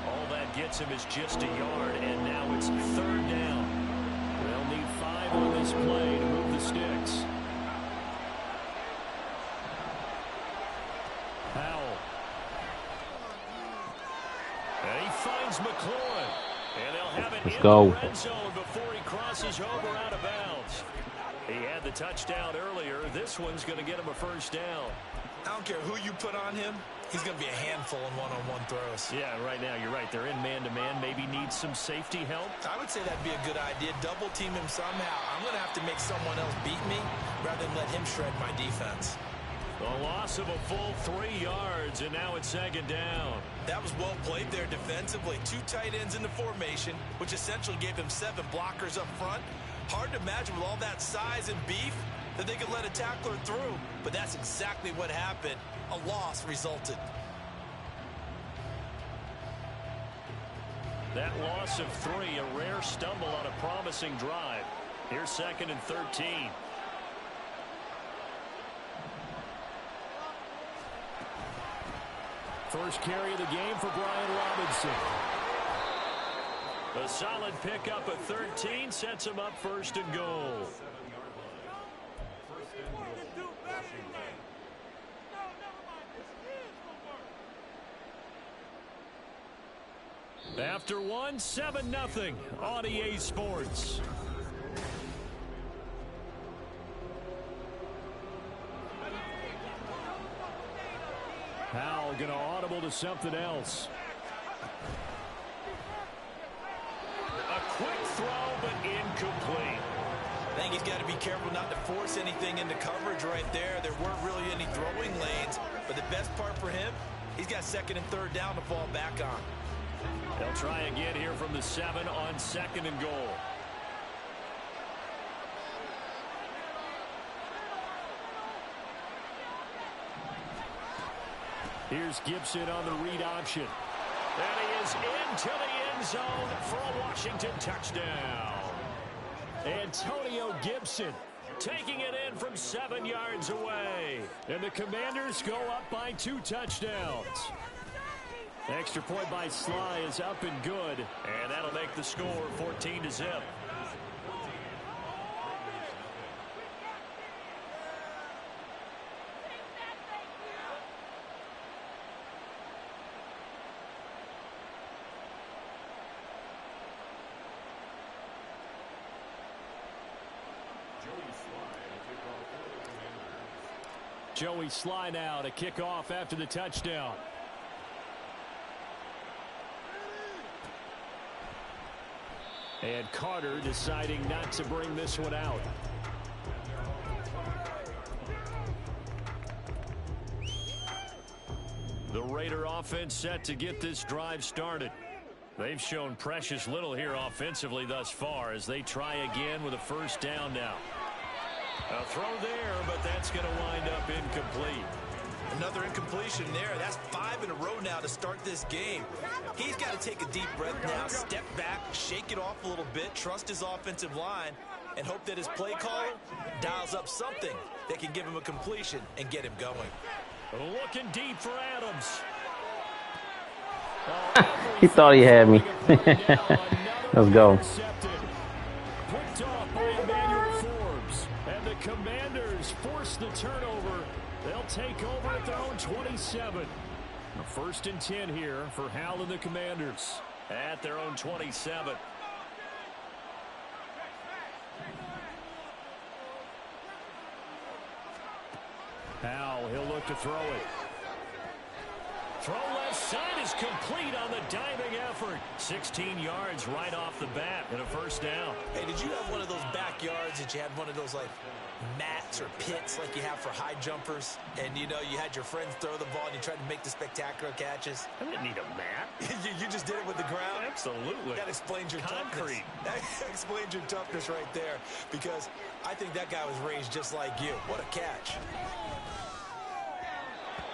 All that gets him is just a yard, and now it's third down. They'll need 5 on this play to move the sticks. Howell. And he finds McLaurin. And they'll have it in the red zone before he crosses over out of bounds. He had the touchdown earlier. This one's going to get him a first down. I don't care who you put on him. He's going to be a handful in one-on-one throws. Yeah, right now you're right. They're in man-to-man. Maybe needs some safety help. I would say that'd be a good idea. Double team him somehow. I'm going to have to make someone else beat me rather than let him shred my defense. A loss of a full 3 yards, and now it's second down. That was well played there defensively. 2 tight ends in the formation, which essentially gave him 7 blockers up front. Hard to imagine with all that size and beef that they could let a tackler through, but that's exactly what happened. A loss resulted. That loss of 3, a rare stumble on a promising drive. Here's 2nd and 13. First carry of the game for Brian Robinson. A solid pickup of 13 sets him up 1st and goal. After 1, 7-0 on EA Sports. Howell going to audible to something else. A quick throw, but incomplete. I think he's got to be careful not to force anything into coverage right there. There weren't really any throwing lanes, but the best part for him, he's got 2nd and 3rd down to fall back on. They'll try again here from the 7 on 2nd and goal. Here's Gibson on the read option. And he is into the end zone for a Washington touchdown. Antonio Gibson taking it in from 7 yards away. And the Commanders go up by 2 touchdowns. Extra point by Sly is up and good. And that'll make the score 14-0. Joey Sly now to kick off after the touchdown. And Carter deciding not to bring this one out. The Raider offense set to get this drive started. They've shown precious little here offensively thus far as they try again with a first down now. A throw there, but that's going to wind up incomplete. Another incompletion there. That's 5 in a row now to start this game. He's got to take a deep breath now, step back, shake it off a little bit, trust his offensive line, and hope that his play caller dials up something that can give him a completion and get him going. Looking deep for Adams. He thought he had me. Let's go. Picked off by Emmanuel Forbes. And the Commanders force the turnover. They'll take over at their own 27. A 1st and 10 here for Howell and the Commanders at their own 27. Howell, he'll look to throw it. Throw left side is complete on the diving effort. 16 yards right off the bat and a first down. Hey, did you have one of those backyards that you had one of those like mats or pits like you have for high jumpers? And, you know, you had your friends throw the ball and you tried to make the spectacular catches? I didn't need a mat. you just did it with the ground? Absolutely. That explains your concrete. That explains your toughness right there, because I think that guy was raised just like you. What a catch.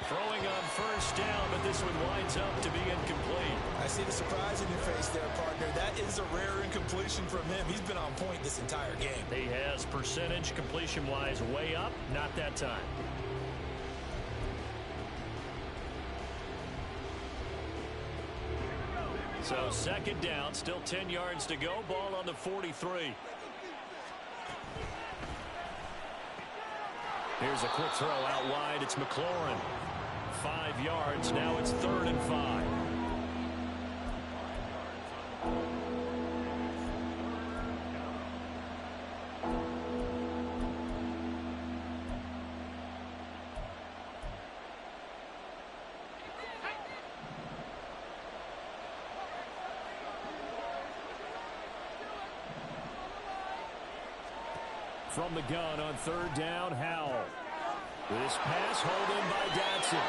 Throwing on first down, but this one winds up to be incomplete. I see the surprise in your face there, partner. That is a rare incompletion from him. He's been on point this entire game. He has percentage completion-wise way up, not that time. So second down, still 10 yards to go. Ball on the 43. Here's a quick throw out wide. It's McLaurin. 5 yards. Now it's 3rd and 5. From the gun on 3rd down, Howell. This pass hold in by Dotson.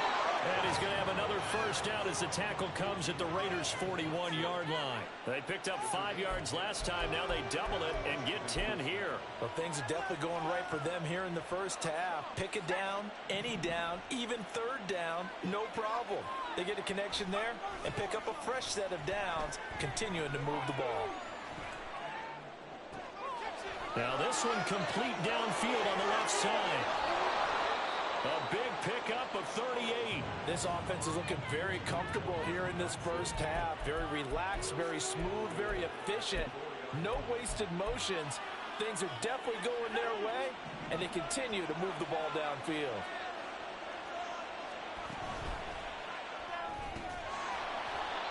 And he's going to have another first down as the tackle comes at the Raiders' 41-yard line. They picked up 5 yards last time. Now they double it and get 10 here. Well, things are definitely going right for them here in the first half. Pick it down, any down, even 3rd down, no problem. They get a connection there and pick up a fresh set of downs, continuing to move the ball. Now this one complete downfield on the left side. A big pickup of 38. This offense is looking very comfortable here in this first half. Very relaxed, very smooth, very efficient. No wasted motions. Things are definitely going their way, and they continue to move the ball downfield.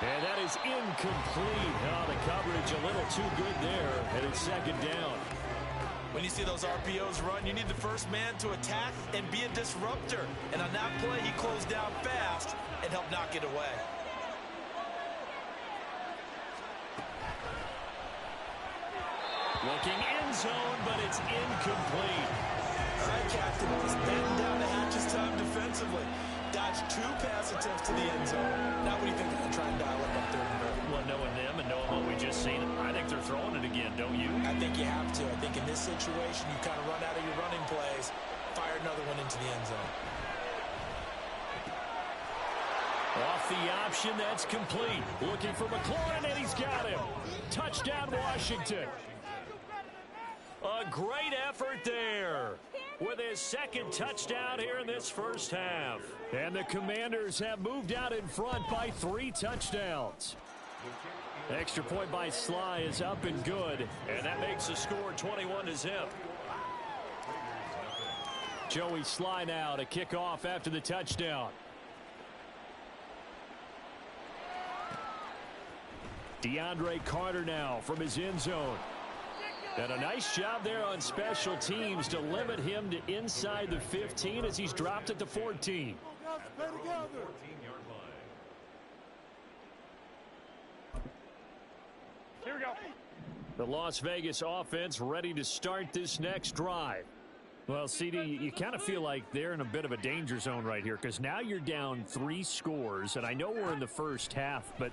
And that is incomplete. Oh, the coverage a little too good there, and it's 2nd down. When you see those RPOs run, you need the first man to attack and be a disruptor. And on that play, he closed down fast and helped knock it away. Looking end zone, but it's incomplete. All right, Captain, just batten down the hatches time defensively. Dodged 2 pass attempts to the end zone. Now what do you think they're going to try and dial up on 3rd and 3rd? Well, knowing them and knowing what we just seen, I think they're throwing it again, don't you? I think you have to. I think in this situation, you kind of run out of your running plays, fire another one into the end zone. Off the option, that's complete. Looking for McLaurin, and he's got him. Touchdown, Washington. A great effort there with his 2nd touchdown here in this first half. And the Commanders have moved out in front by 3 touchdowns. Extra point by Sly is up and good, and that makes the score 21-0. Joey Sly now to kick off after the touchdown. DeAndre Carter now from his end zone. And a nice job there on special teams to limit him to inside the 15 as he's dropped at the 14. Here we go. The Las Vegas offense ready to start this next drive. Well, CD, you kind of feel like they're in a bit of a danger zone right here because now you're down 3 scores, and I know we're in the first half, but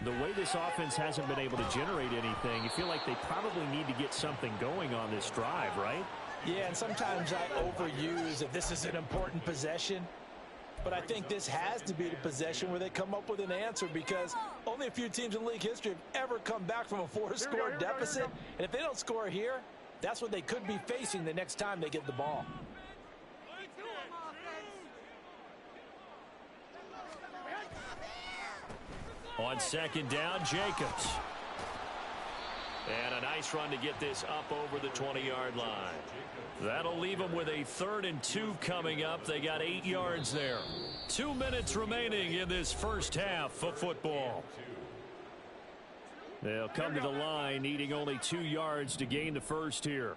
the way this offense hasn't been able to generate anything, you feel like they probably need to get something going on this drive, right? Yeah, and sometimes I overuse that this is an important possession. But I think this has to be the possession where they come up with an answer, because only a few teams in league history have ever come back from a 4-score deficit. And if they don't score here, that's what they could be facing the next time they get the ball. On 2nd down, Jacobs. And a nice run to get this up over the 20-yard line. That'll leave them with a 3rd and 2 coming up. They got 8 yards there. 2 minutes remaining in this first half of football. They'll come to the line needing only 2 yards to gain the first here.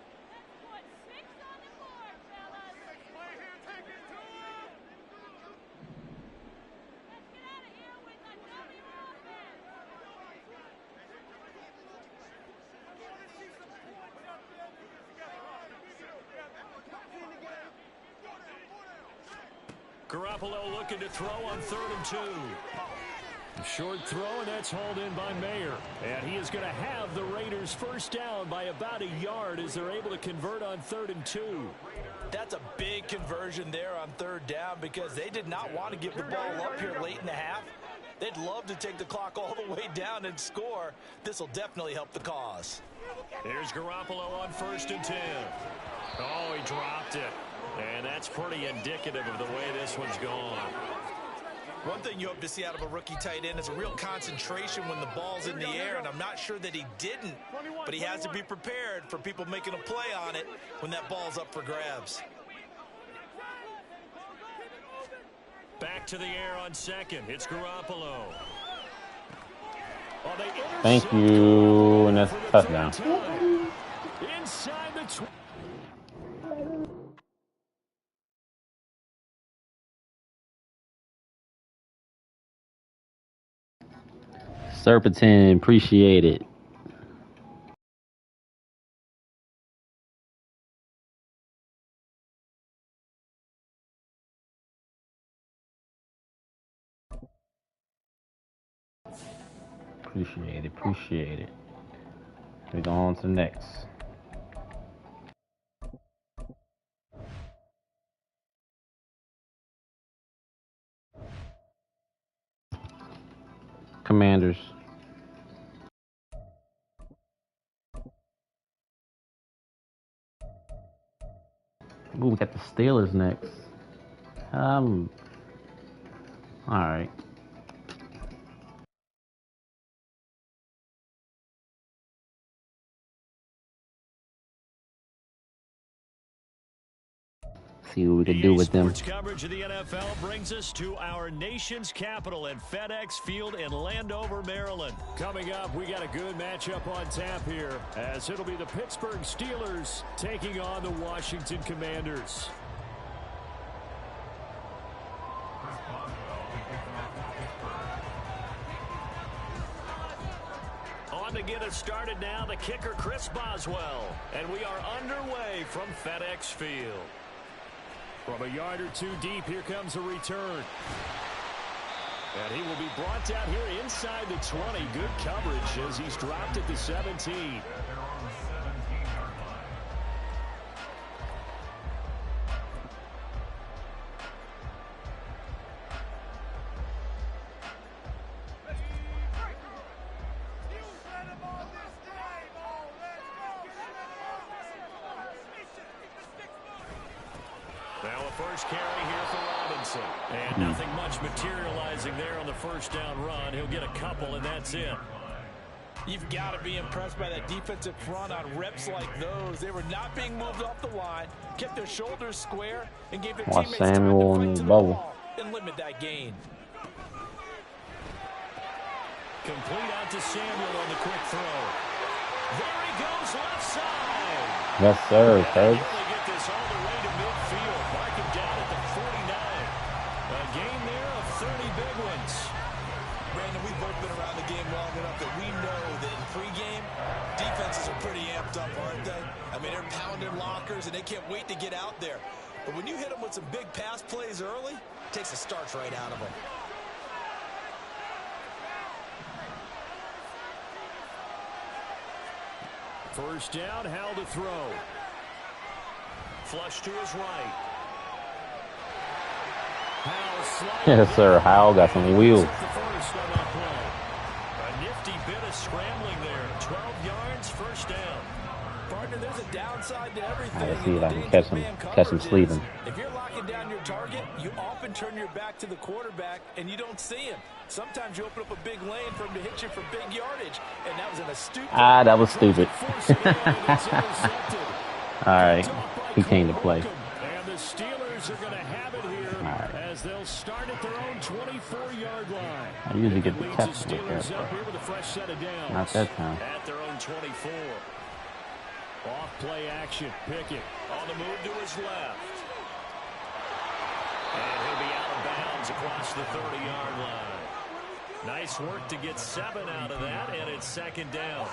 Garoppolo looking to throw on 3rd and 2. Short throw, and that's hauled in by Mayer. And he is going to have the Raiders first down by about a yard as they're able to convert on 3rd and 2. That's a big conversion there on 3rd down because they did not want to give the ball up here late in the half. They'd love to take the clock all the way down and score. This will definitely help the cause. Here's Garoppolo on 1st and 10. Oh, he dropped it. And that's pretty indicative of the way this one's gone. One thing you hope to see out of a rookie tight end is a real concentration when the ball's in the air, and I'm not sure that he didn't, but he has to be prepared for people making a play on it when that ball's up for grabs. Back to the air on 2nd. It's Garoppolo. Oh, thank you, and that's a touchdown. Inside the Serpentine, appreciate it. Appreciate it. We go on to the next. Commanders. Ooh, we got the Steelers next. All right. See what we can do with them. Coverage of the NFL brings us to our nation's capital at FedEx Field in Landover, Maryland. Coming up, we got a good matchup on tap here, as it'll be the Pittsburgh Steelers taking on the Washington Commanders. On to get us started now, the kicker, Chris Boswell. And we are underway from FedEx Field. From a yard or two deep, here comes a return. And he will be brought down here inside the 20. Good coverage as he's dropped at the 17. Now a first carry here for Robinson. And nothing much materializing there on the first down run. He'll get a couple, and that's it. You've got to be impressed by that defensive front on reps like those. They were not being moved off the line, kept their shoulders square, and gave their teammates Samuel time to in fight the to the bubble ball and limit that gain. Complete out to Samuel on the quick throw. There he goes, left side. Yes, sir. They get this all the way to midfield. Mark him down at the 49. A gain there of 30 big ones. Brandon, we've both been around the game long enough that we know that in pregame, defenses are pretty amped up, aren't they? I mean, they're pounding lockers, and they can't wait to get out there. But when you hit them with some big pass plays early, it takes the starch right out of them. First down, Howell to throw. Flush to his right. Yes, sir. Howell got some wheels. A nifty bit of scrambling there. 12 yards, first down. Partner, there's a downside to everything. Let's see if I can catch him sleeping. If you're locking down your target, you often turn your back to the quarterback and you don't see him. Sometimes you open up a big lane for him to hit you for big yardage, and that was an astute. That was stupid. All right, he came to play. And the Steelers are going to have it here as they'll start at their own 24-yard line. I usually get the catch up here with a fresh set of downs. Not that time. At their own 24. Off play action. Pickett on the move to his left. And he'll be out of bounds across the 30-yard line. Nice work to get 7 out of that, and it's 2nd down.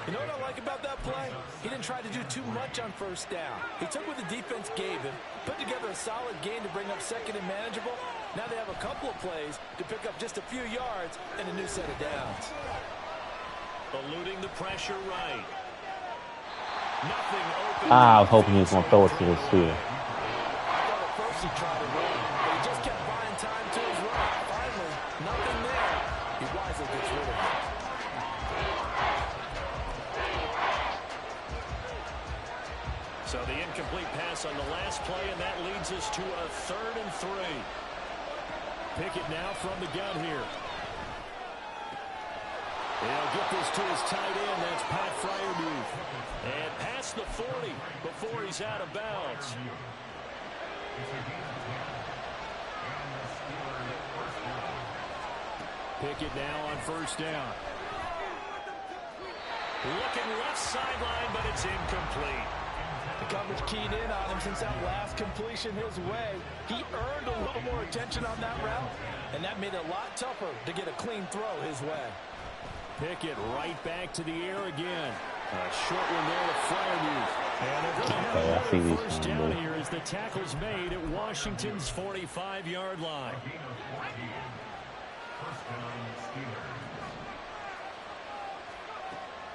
You know what I like about that play? He didn't try to do too much on 1st down. He took what the defense gave him, put together a solid game to bring up 2nd and manageable. Now they have a couple of plays to pick up just a few yards and a new set of downs. Eluding the pressure right. Nothing open. I was hoping he was going to throw it to the receiver. I thought at first he tried to run, but he just kept buying time to his right. Finally, nothing there. He wisely gets rid of it. So the incomplete pass on the last play, and that leads us to a 3rd and 3. Pickett now from the gun here. He'll get this to his tight end. That's Pat Freiermuth. And past the 40 before he's out of bounds. Pickett now on 1st down. Looking left sideline, but it's incomplete. The coverage keyed in on him since that last completion his way. He earned a little more attention on that route, and that made it a lot tougher to get a clean throw his way. Pickett right back to the air again. A short one there to Freiermuth. And they're going to have another 1st down here as the tackle's made at Washington's 45-yard line.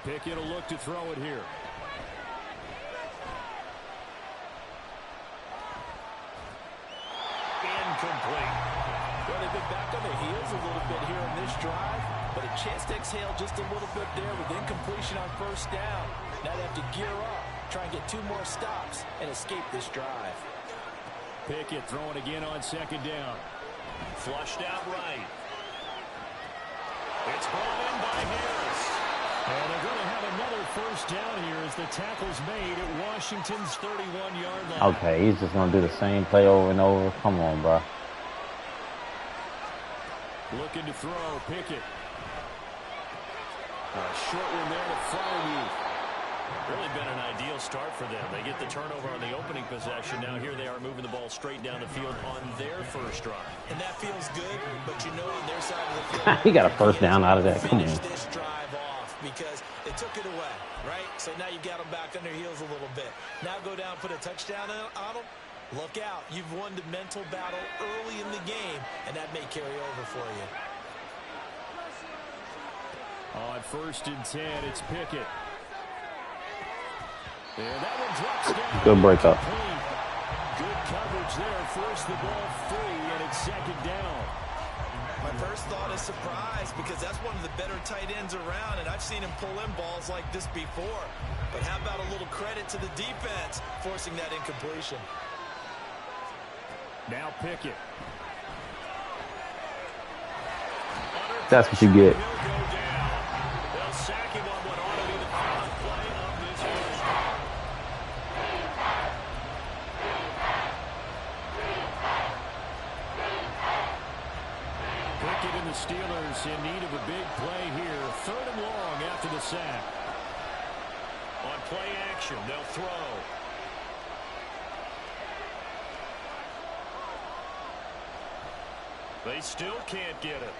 Pickett will look to throw it here. Incomplete. Well, they've been back on their heels a little bit here in this drive, but a chance to exhale just a little bit there with incompletion on 1st down. Now they have to gear up, try and get 2 more stops, and escape this drive. Pickett throwing again on 2nd down. Flushed out right. It's brought in by Harris. And they're going to have another 1st down here as the tackle's made at Washington's 31-yard line. Okay, he's just going to do the same play over and over. Come on, bro. Looking to throw, Pickett. A short one there to Freiermuth. Really been an ideal start for them. They get the turnover on the opening possession. Now here they are moving the ball straight down the field on their 1st drive. And that feels good, but you know on their side of the field, He got a 1st down out of that. Come on. finish this drive off because they took it away, right? So now you got them back on their heels a little bit. Now go down, put a touchdown on them. Look out. You've won the mental battle early in the game, and that may carry over for you. On 1st and 10, it's Pickett. And that one drops down. Good breakup. Good coverage there. Forced the ball free, and it's 2nd down. My first thought is surprise because that's one of the better tight ends around, and I've seen him pull in balls like this before. But how about a little credit to the defense forcing that incompletion? Now Pickett. That's what you get. They'll sack him on what ought to be the final play of this game. Pickett and the Steelers in need of a big play here. 3rd and long after the sack. On play action, they'll throw. They still can't get it.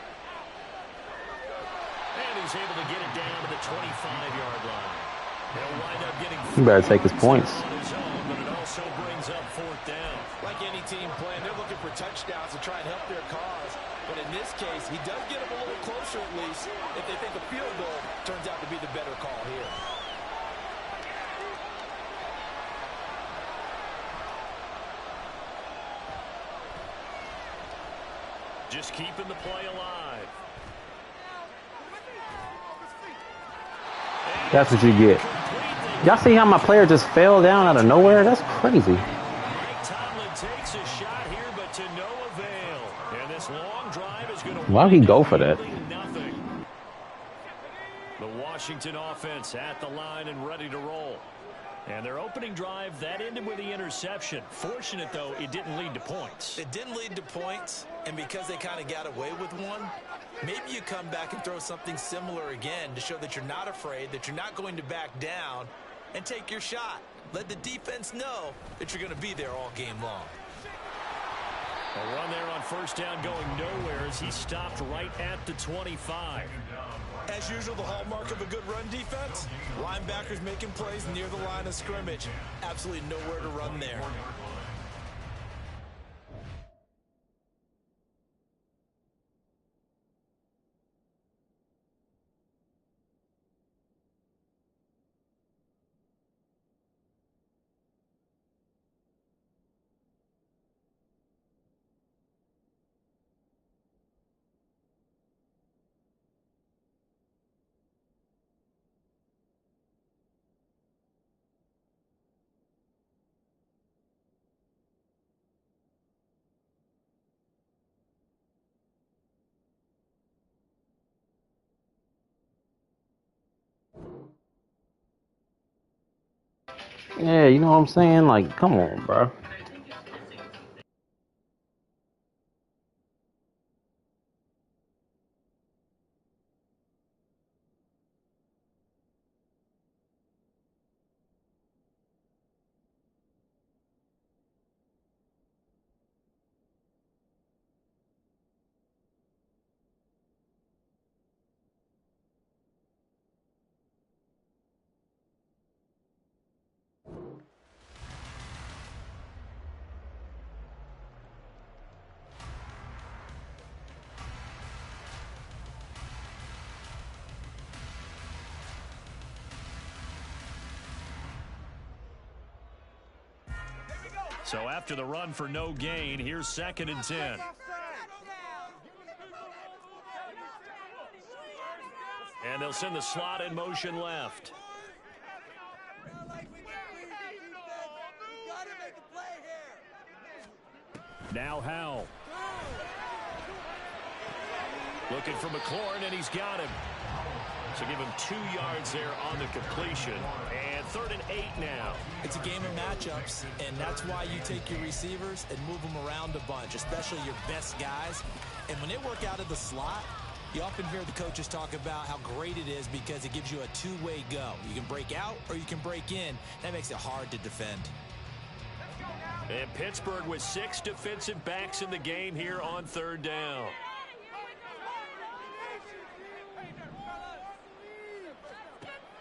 And he's able to get it down to the 25-yard line. He'll wind up getting He better take his points. on his own, but it also brings up 4th down. Like any team playing, they're looking for touchdowns to try and help their cause. But in this case, he does get them a little closer at least if they think a field goal turns out to be the better call here. Just keeping the play alive. That's what you get. Y'all see how my player just fell down out of nowhere? That's crazy. Mike Tomlin takes a shot here, but to no avail. And this long drive is going to Why would he go for that? nothing. The Washington offense at the line and ready to roll. And their opening drive, that ended with the interception. Fortunate, though, it didn't lead to points. It didn't lead to points, and because they kind of got away with one, maybe you come back and throw something similar again to show that you're not afraid, that you're not going to back down, and take your shot. Let the defense know that you're going to be there all game long. A run there on first down going nowhere as he stopped right at the 25. As usual, the hallmark of a good run defense, linebackers making plays near the line of scrimmage. Absolutely nowhere to run there. Yeah, you know what I'm saying? Like, come on, bro. So after the run for no gain, here's 2nd and 10. And they'll send the slot in motion left. Now Howell. Looking for McLaurin, and he's got him. So give him 2 yards there on the completion. And 3rd and 8 now. It's a game of matchups, and that's why you take your receivers and move them around a bunch, especially your best guys. And when they work out of the slot, you often hear the coaches talk about how great it is because it gives you a two-way go. You can break out or you can break in. That makes it hard to defend. And Pittsburgh with 6 defensive backs in the game here on 3rd down.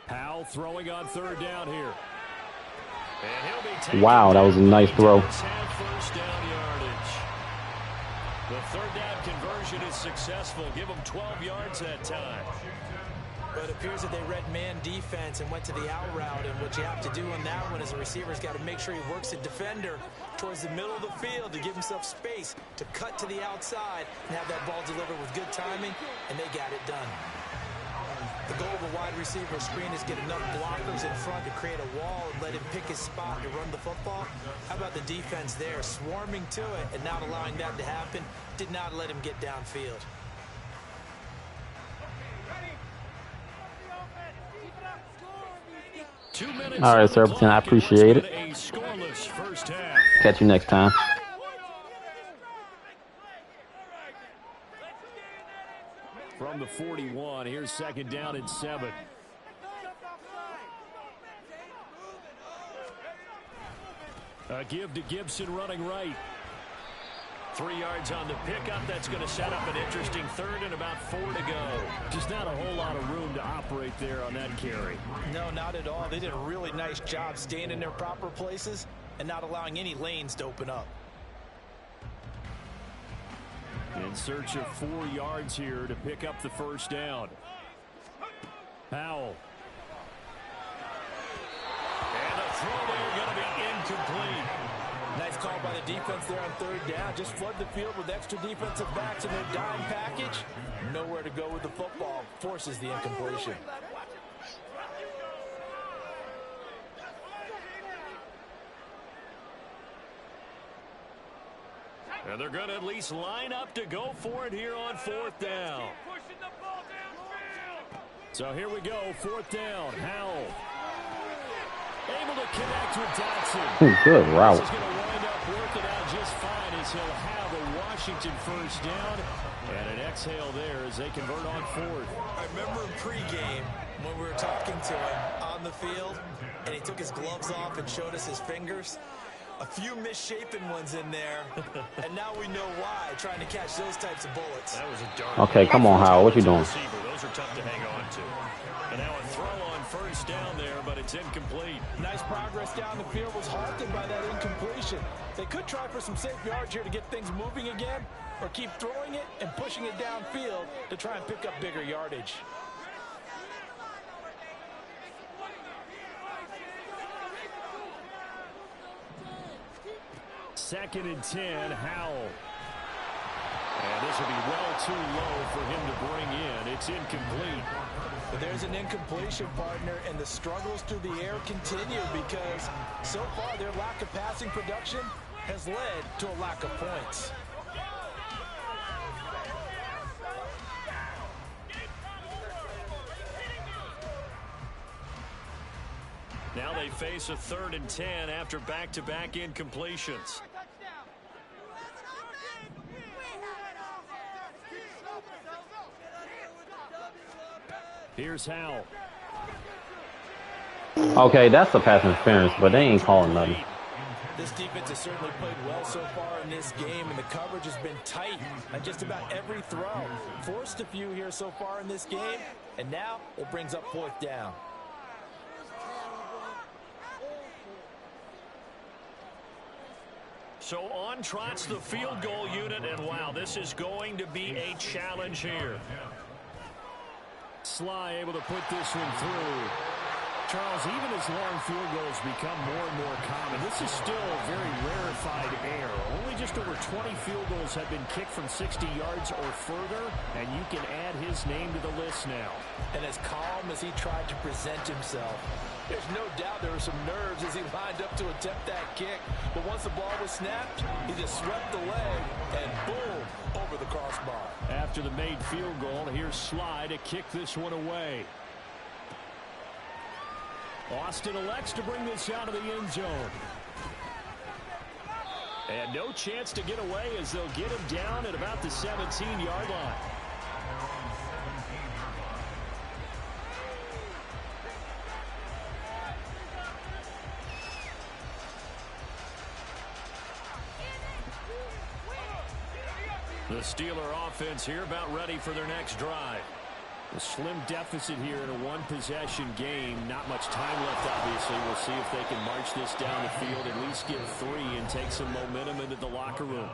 Howell throwing on 3rd down here. And he'll be taken Wow, that was a nice throw. First down yardage. The 3rd down conversion is successful. Give them 12 yards that time. But it appears that they read man defense and went to the out route. And what you have to do on that one is the receiver's got to make sure he works the defender towards the middle of the field to give himself space to cut to the outside and have that ball delivered with good timing, and they got it done. The goal of a wide receiver screen is get enough blockers in front to create a wall and let him pick his spot to run the football. How about the defense there, swarming to it and not allowing that to happen? Did not let him get downfield. All right, Serpentine, I appreciate it. Catch you next time. From the 41, here's 2nd down and 7. A give to Gibson running right. 3 yards on the pickup. That's going to set up an interesting 3rd and about 4 to go. Just not a whole lot of room to operate there on that carry. No, not at all. They did a really nice job staying in their proper places and not allowing any lanes to open up. In search of 4 yards here to pick up the 1st down. Howell. And the throw there going to be incomplete. Nice call by the defense there on 3rd down. Just flood the field with extra defensive backs in their dime package. Nowhere to go with the football. Forces the incompletion. And they're going to at least line up to go for it here on 4th down. So here we go, 4th down. Howell. Able to connect with Dotson. Good route. This is going to wind up working out just fine as he'll have a Washington 1st down. And an exhale there as they convert on 4th. I remember pregame when we were talking to him on the field, and he took his gloves off and showed us his fingers. A few misshapen ones in there, and now we know why, trying to catch those types of bullets. That was a dark. Okay, come on, Howard. What you doing? Those are tough to hang on to. And now a throw on first down there, but it's incomplete. Nice progress down the field was halted by that incompletion. They could try for some safe yards here to get things moving again, or keep throwing it and pushing it downfield to try and pick up bigger yardage. Second and 10, Howell. And this will be well too low for him to bring in. It's incomplete. But there's an incompletion, partner, and the struggles through the air continue because so far their lack of passing production has led to a lack of points. Now they face a 3rd and 10 after back-to-back incompletions. Here's Howell. Okay, that's a pass interference, but they ain't calling nothing. This defense has certainly played well so far in this game, and the coverage has been tight on just about every throw. Forced a few here so far in this game, and now it brings up 4th down. So on trots the field goal unit, and wow, this is going to be a challenge here. Sly able to put this one through. Charles, even as long field goals become more and more common, this is still very rarefied air. Only just over 20 field goals have been kicked from 60 yards or further, and you can add his name to the list now. And as calm as he tried to present himself, there's no doubt there were some nerves as he lined up to attempt that kick. But once the ball was snapped, he just swept the leg and boom, over the crossbar. After the made field goal, here's Sly to kick this one away. Austin elects to bring this out of the end zone. And no chance to get away as they'll get him down at about the 17-yard line. The Steeler offense here about ready for their next drive. A slim deficit here in a one-possession game. Not much time left, obviously. We'll see if they can march this down the field, at least get 3 and take some momentum into the locker room.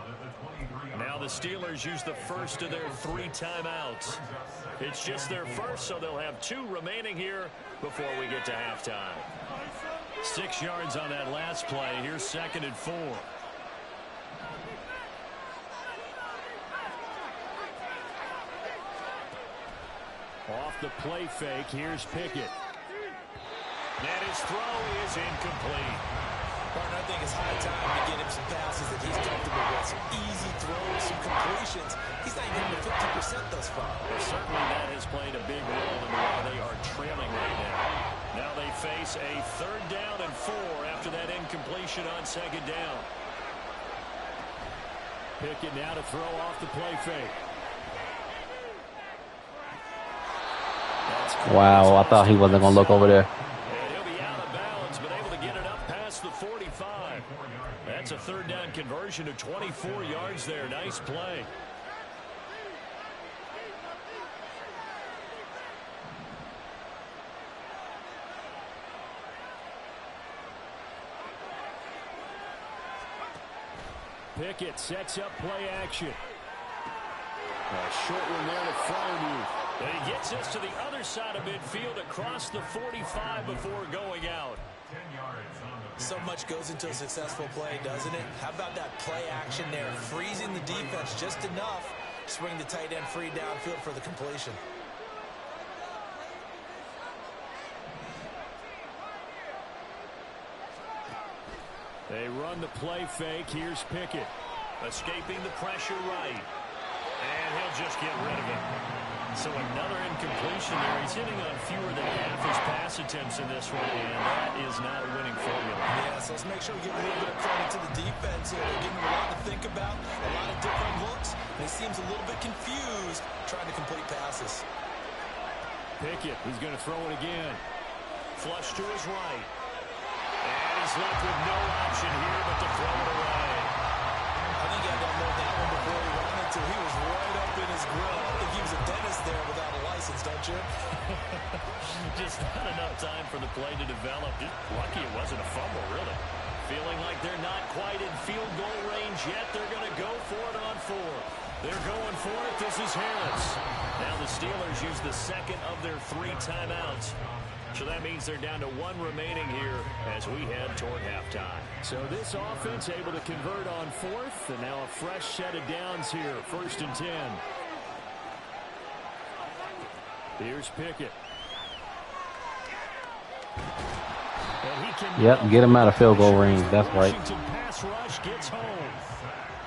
Now the Steelers use the first of their 3 timeouts. It's just their first, so they'll have 2 remaining here before we get to halftime. 6 yards on that last play. Here's 2nd and 4. Off the play fake, here's Pickett. And his throw is incomplete. Partner, I think it's high time to get him some passes that he's comfortable with. Some easy throws, some completions. He's not even getting to 50% thus far. Well, certainly that has played a big role in why they are trailing right now. Now they face a 3rd down and 4 after that incompletion on 2nd down. Pickett now to throw off the play fake. Wow, I thought he wasn't going to look over there. And he'll be out of bounds, but able to get it up past the 45. That's a 3rd down conversion of 24 yards there. Nice play. Pickett sets up play action. A short one there to Fronu. And he gets us to the other side of midfield across the 45 before going out. So much goes into a successful play, doesn't it? How about that play action there? Freezing the defense just enough to swing the tight end free downfield for the completion. They run the play fake. Here's Pickett. Escaping the pressure right. And he'll just get rid of it. So another incompletion there. He's hitting on fewer than half his pass attempts in this one, and that is not a winning formula. Yeah, so let's make sure we give a little bit of credit to the defense here. They're giving him a lot to think about, a lot of different looks, and he seems a little bit confused trying to complete passes. Pickett, he's going to throw it again. Flush to his right. And is left with no option here but to throw it away. I think I don't know that one before he ran into. He was right up in his grill. I think he was a dentist there without a license, don't you? Just not enough time for the play to develop. Just lucky it wasn't a fumble, really. Feeling like they're not quite in field goal range yet. They're going to go for it on 4. They're going for it. This is Harris. Now the Steelers use the second of their 3 timeouts. So that means they're down to 1 remaining here as we head toward halftime. So this offense able to convert on 4th, and now a fresh set of downs here. 1st and 10. Here's Pickett. Yep, get him out of field goal range. That's right. Washington pass rush gets home.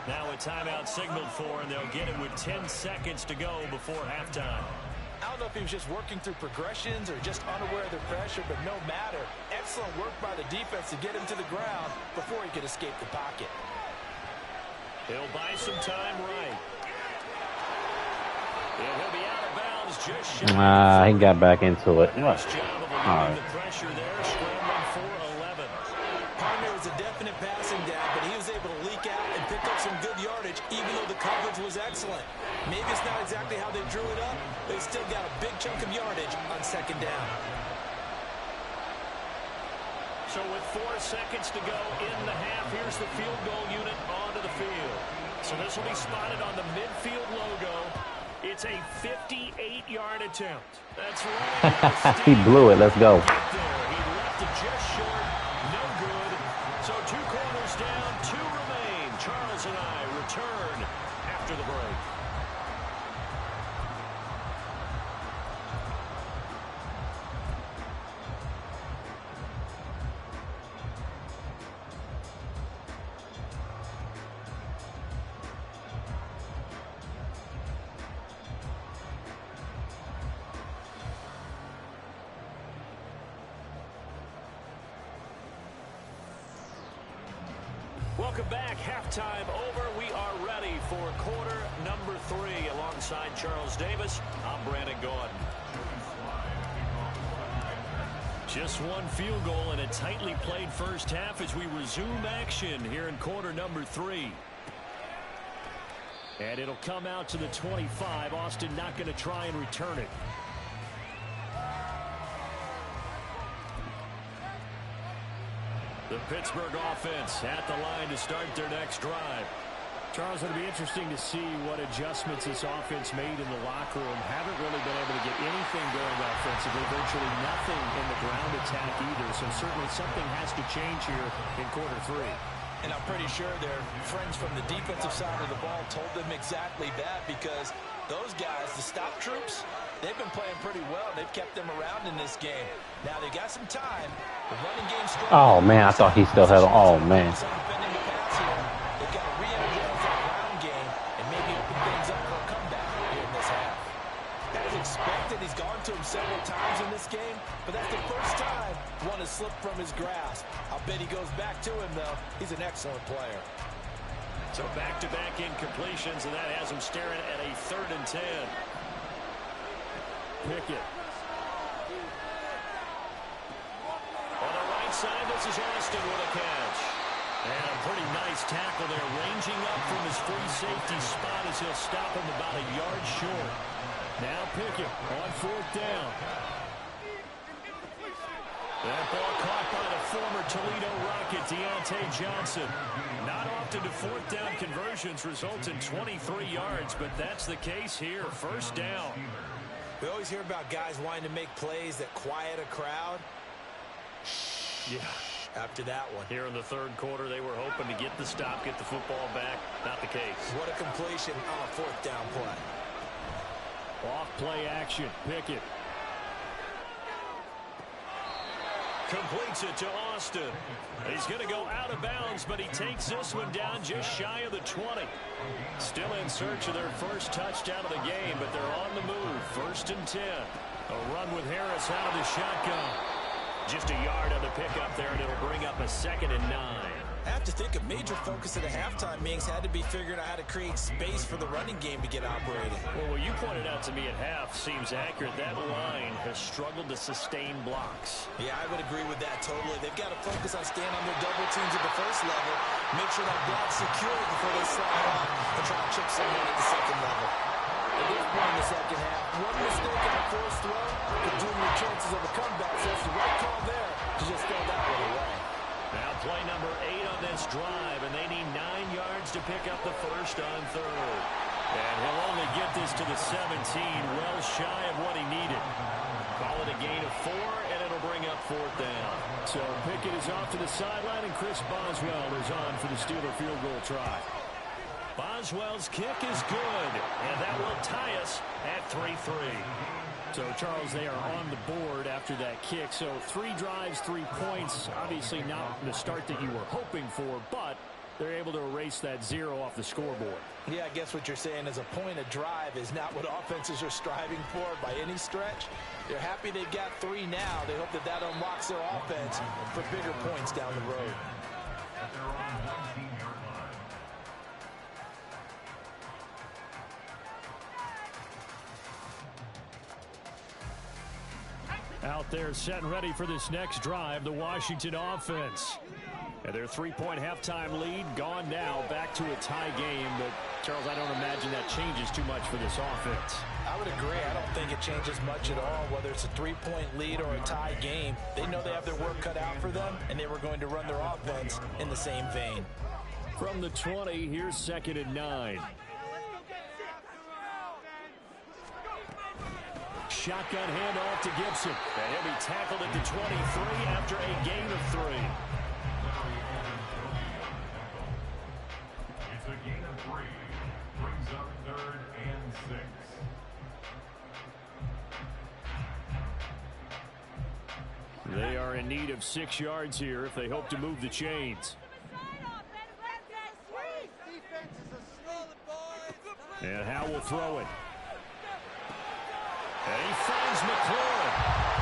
Now a timeout signaled for, and they'll get it with 10 seconds to go before halftime. I don't know if he was just working through progressions or just unaware of the pressure, but no matter. Excellent work by the defense to get him to the ground before he could escape the pocket. He'll buy some time right. He'll be out of bounds just shy. He got back into it. Nice job of All right. the pressure there, scrambling for 11. Partner was a definite passing down, but he was able to leak out and pick up some good yardage, even though the coverage was excellent. Maybe it's not exactly how they drew it up, but he still got a big chunk of yardage on 2nd down. So with 4 seconds to go in the half, here's the field goal unit onto the field. So this will be spotted on the midfield logo. It's a 58-yard attempt. That's right. He blew it. Let's go. He left it just short. No good. So 2 corners down, 2 remain. Charles and I return after the break. Welcome back. Halftime over. We are ready for quarter number 3. Alongside Charles Davis, I'm Brandon Gordon. Just 1 field goal in a tightly played first half as we resume action here in quarter number 3. And it'll come out to the 25. Austin not going to try and return it. The Pittsburgh offense at the line to start their next drive. Charles, it'll be interesting to see what adjustments this offense made in the locker room. Haven't really been able to get anything going offensively. Virtually nothing in the ground attack either. So certainly something has to change here in quarter 3. And I'm pretty sure their friends from the defensive side of the ball told them exactly that, because those guys, the stop troops, they've been playing pretty well. They've kept them around in this game. Now they got some time. The running game strong. Oh, man, I thought he still had him. Oh, man. Defending the pass here. They've got to re-energize that ground game and maybe open things up for a comeback here in this half. As expected, he's gone to him several times in this game, but that's the first time one has slipped from his grasp. I'll bet he goes back to him, though. He's an excellent player. So back-to-back incompletions, and that has him staring at a 3rd and 10. Pickett. On the right side, this is Austin with a catch. And a pretty nice tackle there, ranging up from his free safety spot as he'll stop him about a yard short. Now Pickett on 4th down. That ball caught by the former Toledo Rocket, Deontay Johnson. Not often do 4th down conversions result in 23 yards, but that's the case here. 1st down. We always hear about guys wanting to make plays that quiet a crowd. Yeah. After that one. Here in the 3rd quarter, they were hoping to get the stop, get the football back. Not the case. What a completion on a 4th down play. Off play action. Pickett. Completes it to Austin. He's going to go out of bounds, but he takes this one down just shy of the 20. Still in search of their first touchdown of the game, but they're on the move. 1st and 10. A run with Harris out of the shotgun. Just a yard on the pickup there, and it'll bring up a 2nd and 9. I have to think a major focus at the halftime meetings had to be figuring out how to create space for the running game to get operating. Well, what you pointed out to me at half seems accurate. That line has struggled to sustain blocks. Yeah, I would agree with that totally. They've got to focus on staying on their double teams at the first level, make sure that block's secure before they slide off and try to chip someone at the second level. At this point in the second half, one mistake on the first throw could doom your chances of a comeback, so it's the right call there to just throw that one away. Now play number 8 on this drive, and they need 9 yards to pick up the first on third. And he'll only get this to the 17, well shy of what he needed. Call it a gain of 4, and it'll bring up 4th down. So Pickett is off to the sideline, and Chris Boswell is on for the Steeler field goal try. Boswell's kick is good, and that will tie us at 3-3. So, Charles, they are on the board after that kick. So 3 drives, 3 points. Obviously not the start that you were hoping for, but they're able to erase that 0 off the scoreboard. Yeah, I guess what you're saying is a point of drive is not what offenses are striving for by any stretch. They're happy they've got 3 now. They hope that that unlocks their offense for bigger points down the road. Out there set and ready for this next drive, the Washington offense. And their 3-point halftime lead gone now, back to a tie game. But, Charles, I don't imagine that changes too much for this offense. I would agree. I don't think it changes much at all, whether it's a 3-point lead or a tie game. They know they have their work cut out for them, and they were going to run their offense in the same vein. From the 20, here's 2nd and 9. Shotgun handoff to Gibson. And he'll be tackled at the 23 after a gain of 3. It's a gain of 3. Brings up 3rd and 6. They are in need of 6 yards here if they hope to move the chains. And Howe will throw it. And he finds McLaurin.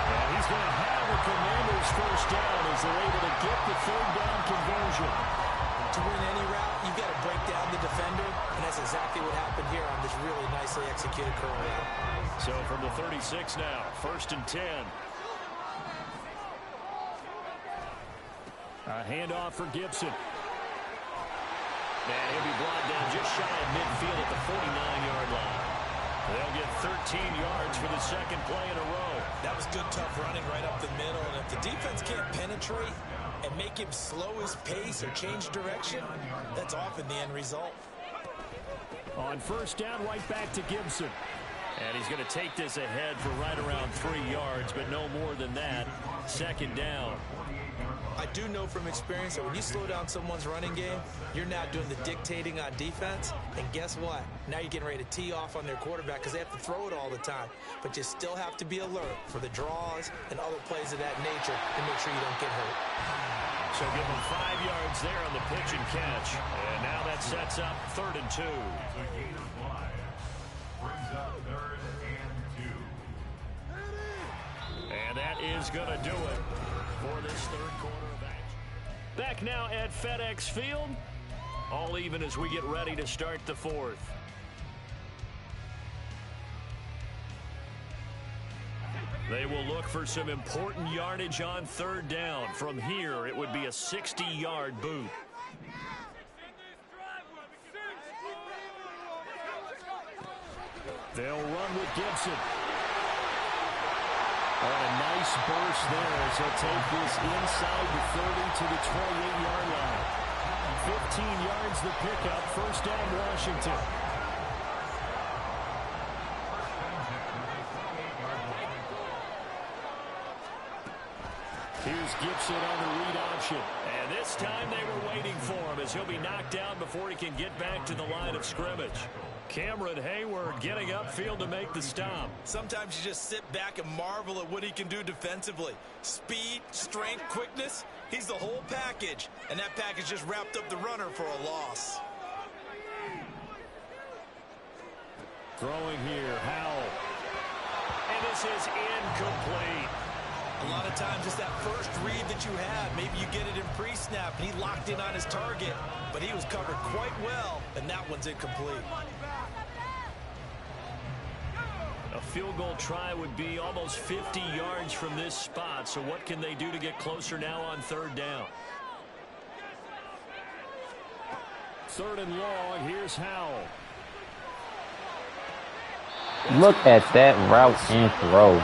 And he's going to have the Commanders' first down as they're able to get the 3rd down conversion. To win any route, you've got to break down the defender, and that's exactly what happened here on this really nicely executed curl route. So from the 36 now, 1st and 10. A handoff for Gibson. And he'll be brought down just shy of midfield at the 49-yard line. They'll get 13 yards for the 2nd play in a row. That was good, tough running right up the middle. And if the defense can't penetrate and make him slow his pace or change direction, that's often the end result. On 1st down, right back to Gibson. And he's going to take this ahead for right around 3 yards, but no more than that. 2nd down. I do know from experience that when you slow down someone's running game, you're now doing the dictating on defense. And guess what? Now you're getting ready to tee off on their quarterback because they have to throw it all the time. But you still have to be alert for the draws and other plays of that nature to make sure you don't get hurt. So give them 5 yards there on the pitch and catch. And now that sets up 3rd and 2. It's a gain of 5. Brings up 3rd and 2. And that is going to do it for this 3rd quarter of action. Back now at FedEx Field. All even as we get ready to start the 4th. They will look for some important yardage on 3rd down. From here, it would be a 60-yard boot. They'll run with Gibson. Oh, a nice burst there as he'll take this inside the 30 to the 28-yard line. 15 yards the pickup. 1st down, Washington. Here's Gibson on the read option. And this time they were waiting for him as he'll be knocked down before he can get back to the line of scrimmage. Cameron Hayward getting upfield to make the stop. Sometimes you just sit back and marvel at what he can do defensively. Speed, strength, quickness, he's the whole package. And that package just wrapped up the runner for a loss. Throwing here, Howell. And this is incomplete. A lot of times it's that first read that you have. Maybe you get it in pre-snap, and he locked in on his target, but he was covered quite well, and that one's incomplete. A field goal try would be almost 50 yards from this spot, so what can they do to get closer now on third down? Third and long, here's Howell. Look at that route and throw.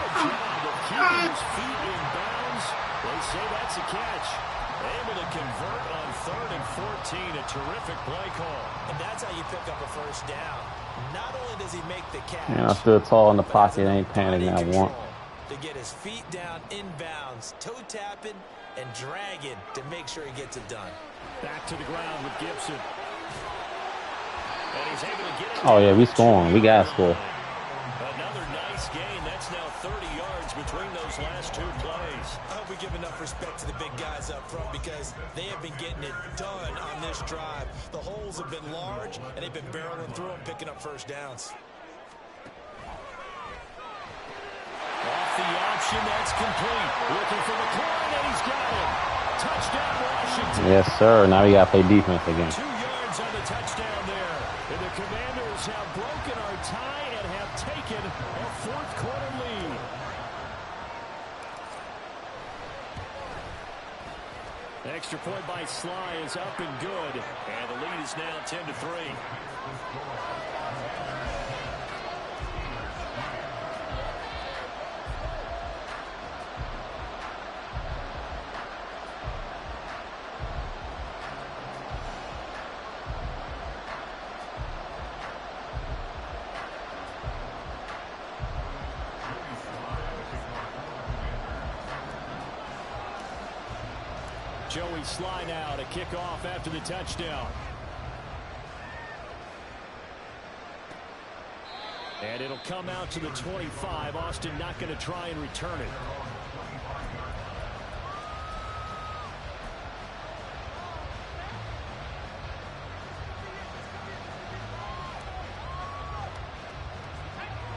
Keeping his feet in bounds. They say that's a catch. Able to convert on 3rd and 14. A terrific play call. And that's how you pick up a first down. Not only does he make the catch. Yeah, I stood tall in the pocket. Ain't panicking that one. To get his feet down in bounds, toe tapping and dragging to make sure he gets it done. Back to the ground with Gibson. And he's able to get it. Oh yeah, we scoring. We got to score. Another nice gain. That's now 30 yards between those last two plays. I hope we give enough respect to the big guys up front because they have been getting it done on this drive. The holes have been large, and they've been barreling through them, picking up first downs. Off the option, that's complete. Looking for the corner, and he's got it. Touchdown, Washington. Yes, sir. Now we got to play defense again. 2 yards on the touchdown there. And the Commanders have broken our tie and have taken a fourth-quarter lead. Extra point by Sly is up and good. And the lead is now 10-3. Joey Sly now to kick off after the touchdown. And it'll come out to the 25. Austin not going to try and return it.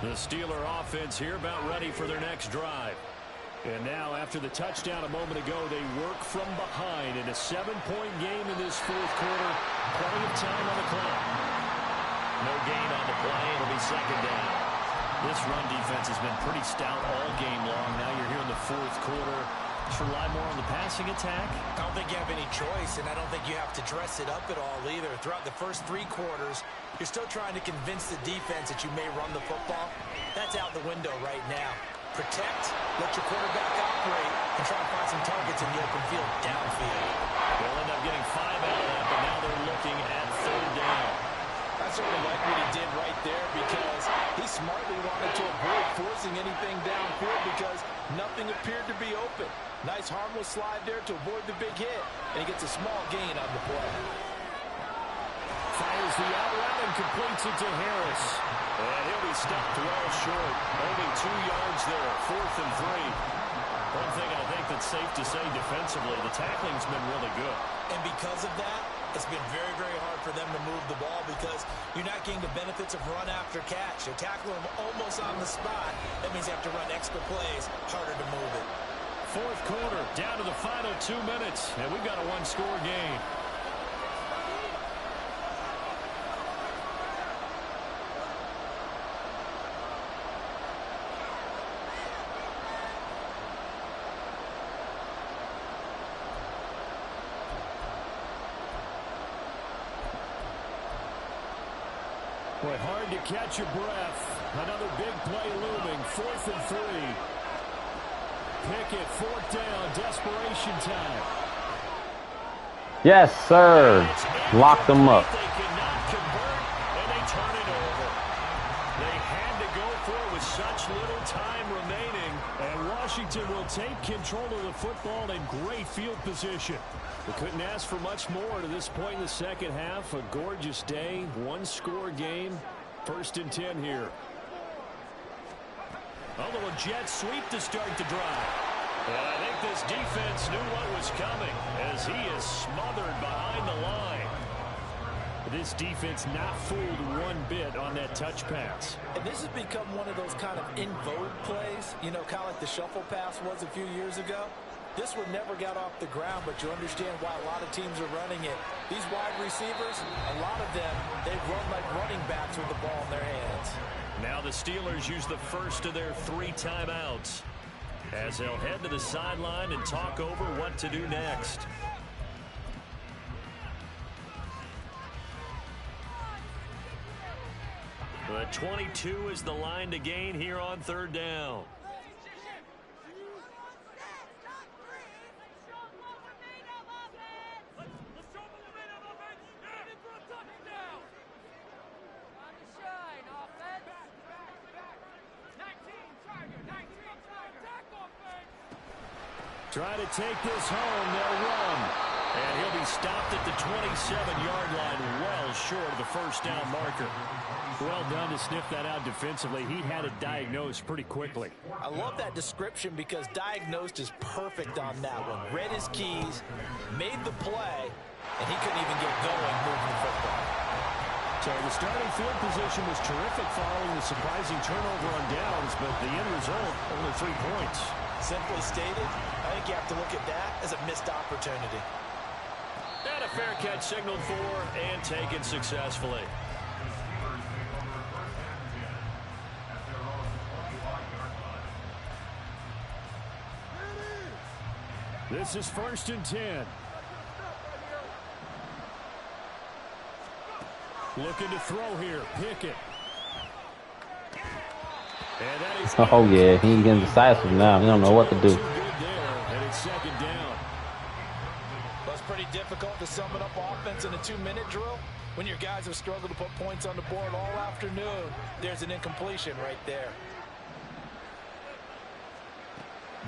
The Steeler offense here about ready for their next drive. And now, after the touchdown a moment ago, they work from behind in a 7-point game in this fourth quarter. Plenty of time on the clock. No gain on the play. It'll be second down. This run defense has been pretty stout all game long. Now you're here in the fourth quarter. Just rely more on the passing attack. I don't think you have any choice, and I don't think you have to dress it up at all either. Throughout the first 3 quarters, you're still trying to convince the defense that you may run the football. That's out the window right now. Protect, let your quarterback operate, and try to find some targets in the open field downfield. They'll end up getting 5 out of that, but now they're looking at third down. I certainly like what he did right there because he smartly wanted to avoid forcing anything downfield because nothing appeared to be open. Nice harmless slide there to avoid the big hit, and he gets a small gain on the play. Fires the out route and completes it to Harris. And he'll be stopped well short. Only 2 yards there, 4th and 3. One thing I think that's safe to say defensively, the tackling's been really good. And because of that, it's been very, very hard for them to move the ball because you're not getting the benefits of run after catch. You're tackling them almost on the spot. That means you have to run extra plays, harder to move it. Fourth quarter, down to the final 2 minutes, and we've got a 1-score game. Boy, hard to catch your breath. Another big play looming. 4th and 3. Pickett, 4th down. Desperation time. Yes, sir. Lock them up. They cannot convert, and they turn it over. They had to go for it with such little time remaining, and Washington will take control of the football in great field position. We couldn't ask for much more to this point in the second half. A gorgeous day, 1-score game. 1st and 10 here. A little jet sweep to start the drive. And I think this defense knew what was coming as he is smothered behind the line. This defense not fooled one bit on that touch pass. And this has become one of those kind of in vogue plays, you know, kind of like the shuffle pass was a few years ago. This one never got off the ground, but you understand why a lot of teams are running it. These wide receivers, a lot of them, they run like running backs with the ball in their hands. Now the Steelers use the first of their 3 timeouts as they'll head to the sideline and talk over what to do next. But 22 is the line to gain here on 3rd down. Try to take this home. They'll run. And he'll be stopped at the 27-yard line, well short of the first down marker. Well done to sniff that out defensively. He had it diagnosed pretty quickly. I love that description because diagnosed is perfect on that one. Read his keys, made the play, and he couldn't even get going moving the football. So the starting field position was terrific following the surprising turnover on downs, but the end result, only 3 points. Simply stated, I think you have to look at that as a missed opportunity. And a fair catch signaled for and taken successfully. This is 1st and 10. Looking to throw here. Pickett. And that is Oh, yeah. He ain't getting decisive now. He don't know what to do. And it's 2nd down. Well, it's pretty difficult to sum it up offense in a 2-minute drill. When your guys have struggled to put points on the board all afternoon, there's an incompletion right there.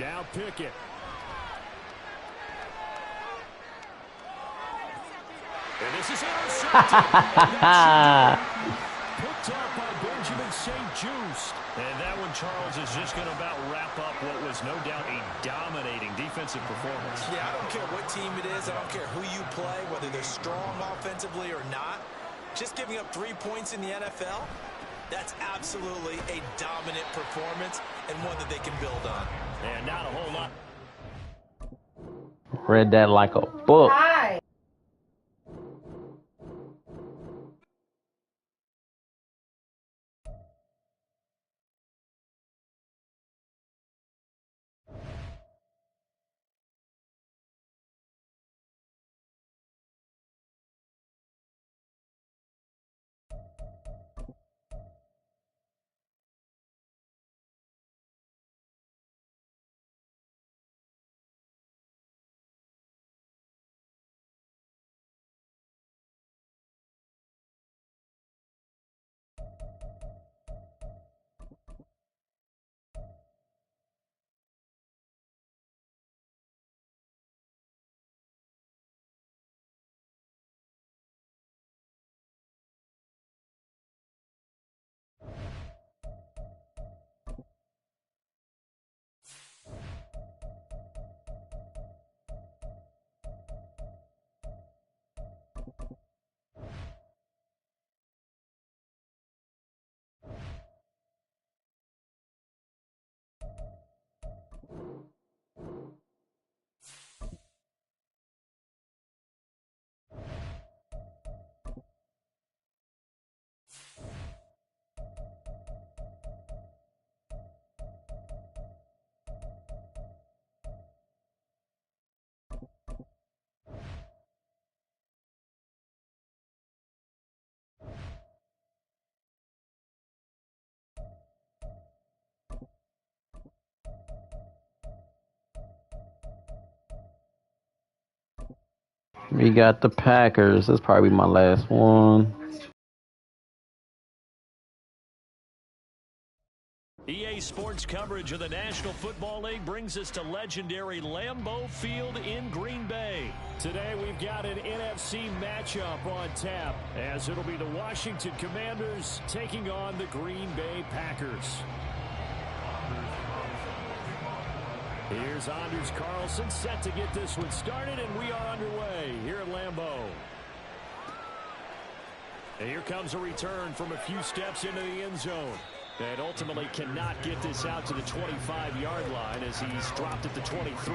Now Pickett. And this is intercepted. Picked up by Benjamin St-Juste. And that one, Charles, is just going to about wrap up what was no doubt a dominating defensive performance. Yeah, I don't care what team it is. I don't care who you play, whether they're strong offensively or not. Just giving up 3 points in the NFL, that's absolutely a dominant performance and one that they can build on. And not a whole lot. Read that like a book. We got the Packers. This probably my last one. EA Sports coverage of the National Football League brings us to legendary Lambeau Field in Green Bay. Today we've got an NFC matchup on tap, as it'll be the Washington Commanders taking on the Green Bay Packers. Here's Anders Carlson set to get this one started, and we are underway here at Lambeau. And here comes a return from a few steps into the end zone. And ultimately cannot get this out to the 25-yard line as he's dropped at the 23.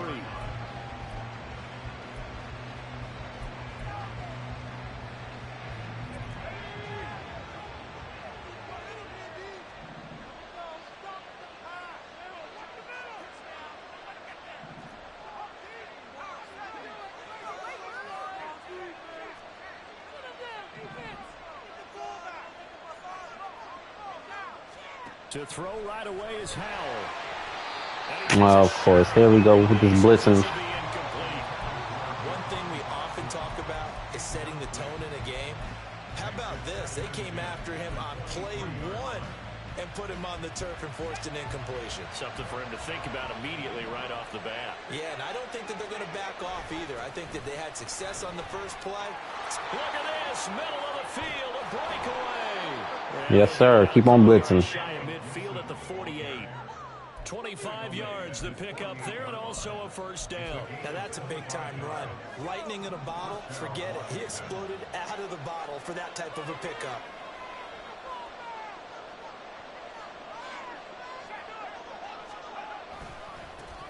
To throw right away is Howell. Well, of course. Here we go with this blitzing. One thing we often talk about is setting the tone in a game. How about this? They came after him on play 1 and put him on the turf and forced an incompletion. Something for him to think about immediately right off the bat. Yeah, and I don't think that they're going to back off either. I think that they had success on the first play. Look at this, middle of the field, a breakaway. Yes, sir. Keep on blitzing. Shy of midfield at the 48. 25 yards the pick up there, and also a first down. Now that's a big-time run. Lightning in a bottle, forget it. He exploded out of the bottle for that type of a pickup.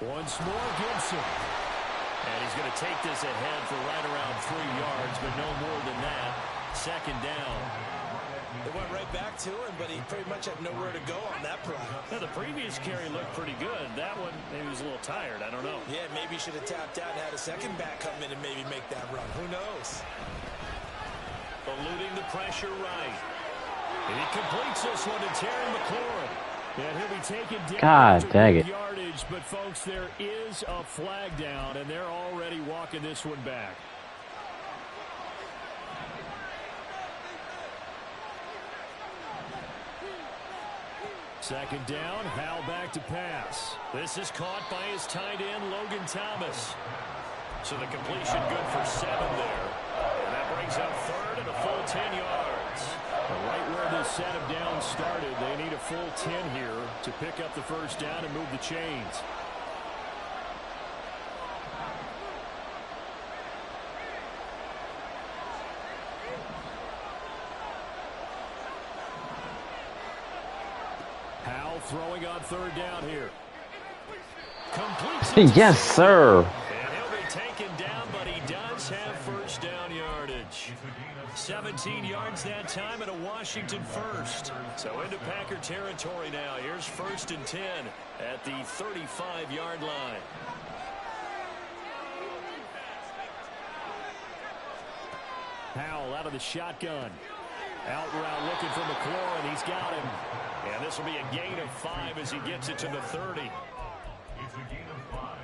Once more, Gibson. And he's going to take this ahead for right around 3 yards, but no more than that. Second down. They went right back to him, but he pretty much had nowhere to go on that play. Now, the previous carry looked pretty good. That one, maybe he was a little tired. I don't know. Yeah, maybe he should have tapped out and had a second back come in and maybe make that run. Who knows? Eluding the pressure right. And he completes this one to Terry McLaurin. And he'll be taken down. God dang it. Yardage, but folks, there is a flag down, and they're already walking this one back. Second down, Howell back to pass. This is caught by his tight end, Logan Thomas. So the completion good for 7 there. And that brings up third and a full 10 yards. Right where this set of downs started, they need a full 10 here to pick up the first down and move the chains. Howell throwing on third down here. Completes Yes, sir. And he'll be taken down, but he does have first down yardage. 17 yards that time and a Washington first. So into Packer territory now. Here's first and 10 at the 35-yard line. Howell out of the shotgun. Out route looking for McLaurin. He's got him. And this will be a gain of 5 as he gets it to the 30. It's a gain of 5.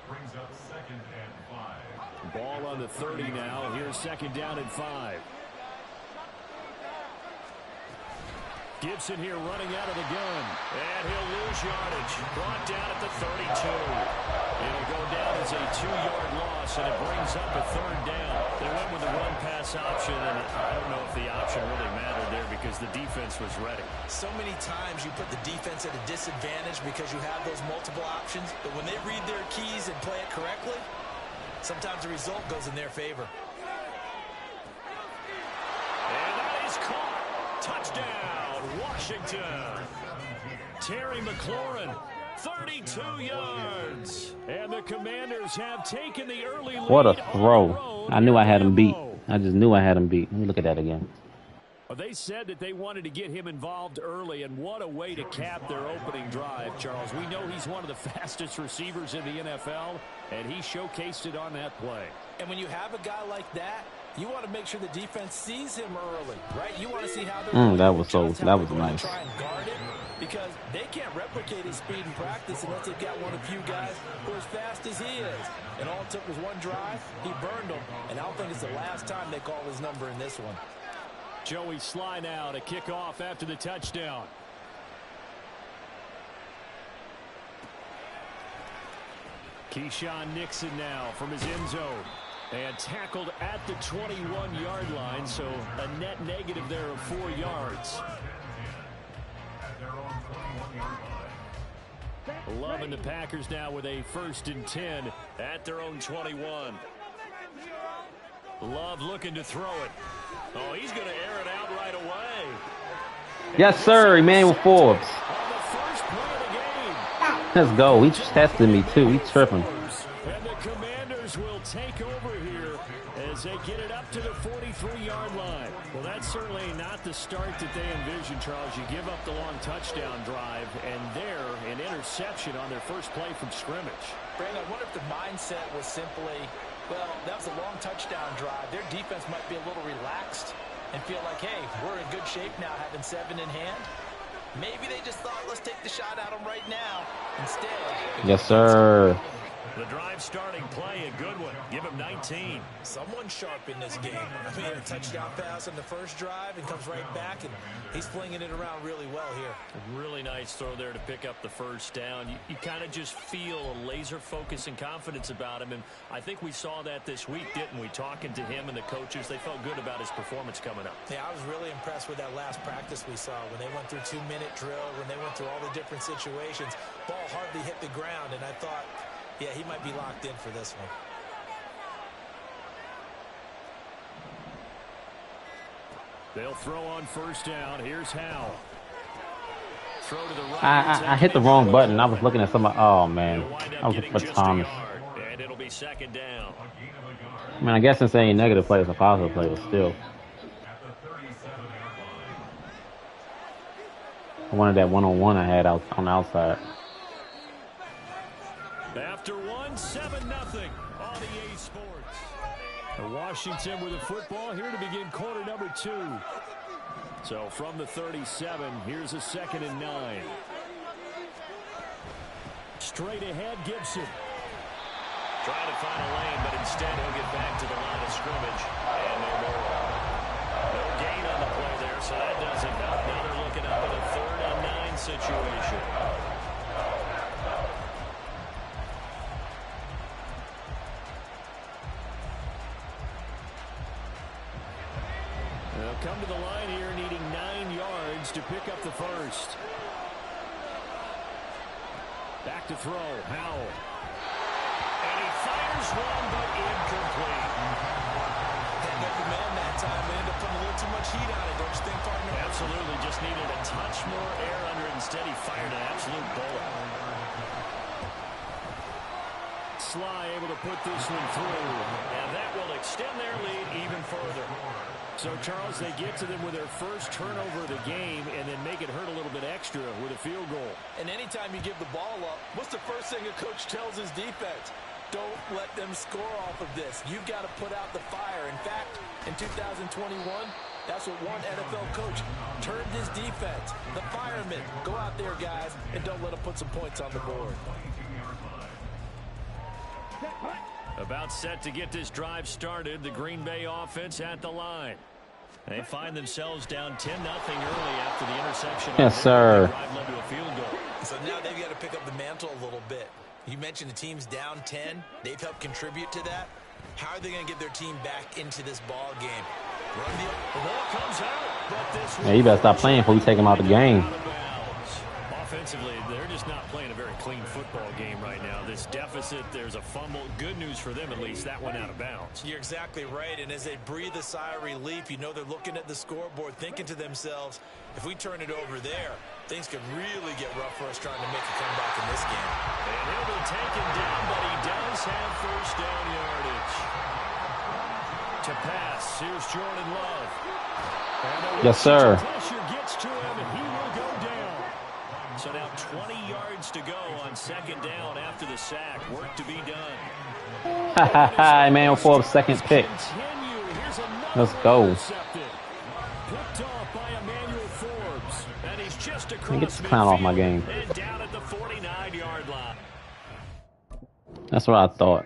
Brings up second and 5. Ball on the 30 now. Here's second down and 5. Gibson here running out of the gun. And he'll lose yardage. Brought down at the 32. It'll go down as a 2-yard loss, and it brings up a third down. They went with the run-pass option, and I don't know if the option really mattered there because the defense was ready. So many times you put the defense at a disadvantage because you have those multiple options, but when they read their keys and play it correctly, sometimes the result goes in their favor. And that is caught. Touchdown, Washington. Terry McLaurin, 32 yards. And the Commanders have taken the early lead. What a throw. I knew I had him beat. I just knew I had him beat. Let me look at that again. Well, they said that they wanted to get him involved early, and what a way to cap their opening drive, Charles. We know he's one of the fastest receivers in the NFL, and he showcased it on that play. And when you have a guy like that, you want to make sure the defense sees him early, right? You want to see how they're that was nice. try and guard him because they can't replicate his speed in practice unless they've got one of the few guys who are as fast as he is. And all it took was one drive. He burned them, and I don't think it's the last time they call his number in this one. Joey Sly now to kick off after the touchdown. Keyshawn Nixon now from his end zone. And tackled at the 21-yard line, so a net negative there of 4 yards. At their own 21-yard line. Loving the Packers now with a first and 10 at their own 21. Love looking to throw it. Oh, he's going to air it out Yes, sir, Emmanuel Forbes. Let's go. He tested me too. He tripping. And the Commanders will take over here as they get it up to the 43-yard line. Well, that's certainly not the start that they envisioned, Charles. You give up the long touchdown drive, and there, an interception on their first play from scrimmage. Brandon, I wonder if the mindset was simply, well, that was a long touchdown drive. Their defense might be a little relaxed and feel like, hey, we're in good shape now having 7 in hand. Maybe they just thought, let's take the shot at them right now. Instead. Yes, sir. The drive starting play, a good one. Give him 19. Someone sharp in this game. I mean, a touchdown pass on the first drive and comes right back, and he's flinging it around really well here. A really nice throw there to pick up the first down. You kind of just feel a laser focus and confidence about him, and I think we saw that this week, didn't we? Talking to him and the coaches, they felt good about his performance coming up. Yeah, I was really impressed with that last practice we saw when they went through 2-minute drill, when they went through all the different situations. Ball hardly hit the ground, and I thought, yeah, he might be locked in for this one. They'll throw on first down. Here's Howell. Throw to the right. I hit the wrong button. I was looking at somebody. Oh, man. I was looking for Thomas. And it'll be second down. I mean, I guess since saying negative play is a positive play, but still. I wanted that one-on-one I had out on the outside. After 7-0 on EA Sports. Washington with the football here to begin quarter number 2. So from the 37, here's a 2nd and 9. Straight ahead, Gibson. Trying to find a lane, but instead he'll get back to the line of scrimmage. And no gain on the play there, so that doesn't help. Now they're looking up at a 3rd and 9 situation. They'll come to the line here needing 9 yards to pick up the first. Back to throw, Howell. And he fires one, but incomplete. Had no command that time. They ended up putting a little too much heat on it, don't you think, partner? Absolutely, just needed a touch more air under it. Instead, he fired an absolute bullet. Sly able to put this one through, and that will extend their lead even further. So, Charles, they get to them with their first turnover of the game and then make it hurt a little bit extra with a field goal. And anytime you give the ball up, what's the first thing a coach tells his defense? Don't let them score off of this. You've got to put out the fire. In fact, in 2021, that's what one NFL coach turned his defense. The firemen. Go out there, guys, and don't let them put some points on the board. About set to get this drive started, the Green Bay offense at the line. They find themselves down 10-0 early after the interception. Yes, sir. Drive led to a field goal. So now they've got to pick up the mantle a little bit. You mentioned the team's down 10. They've helped contribute to that. How are they going to get their team back into this ball game? The ball comes out, but this Yeah, you better stop playing before we take him out the game. Offensively, they're just not playing a very clean football game right now. This deficit, there's a fumble. Good news for them, at least. That went out of bounds. You're exactly right. And as they breathe a sigh of relief, you know they're looking at the scoreboard, thinking to themselves, if we turn it over there, things could really get rough for us trying to make a comeback in this game. And he'll be taken down, but he does have first down yardage. To pass, here's Jordan Love. Yes, sir. Pressure gets to him, and he will go down. So now 20 yards to go on second down after the sack. Work to be done. Emmanuel Forbes, second pick. Let's go. Picked off by Emmanuel Forbes. And he's just across Get this clown off my game. and down at the 49-yard line. That's what I thought.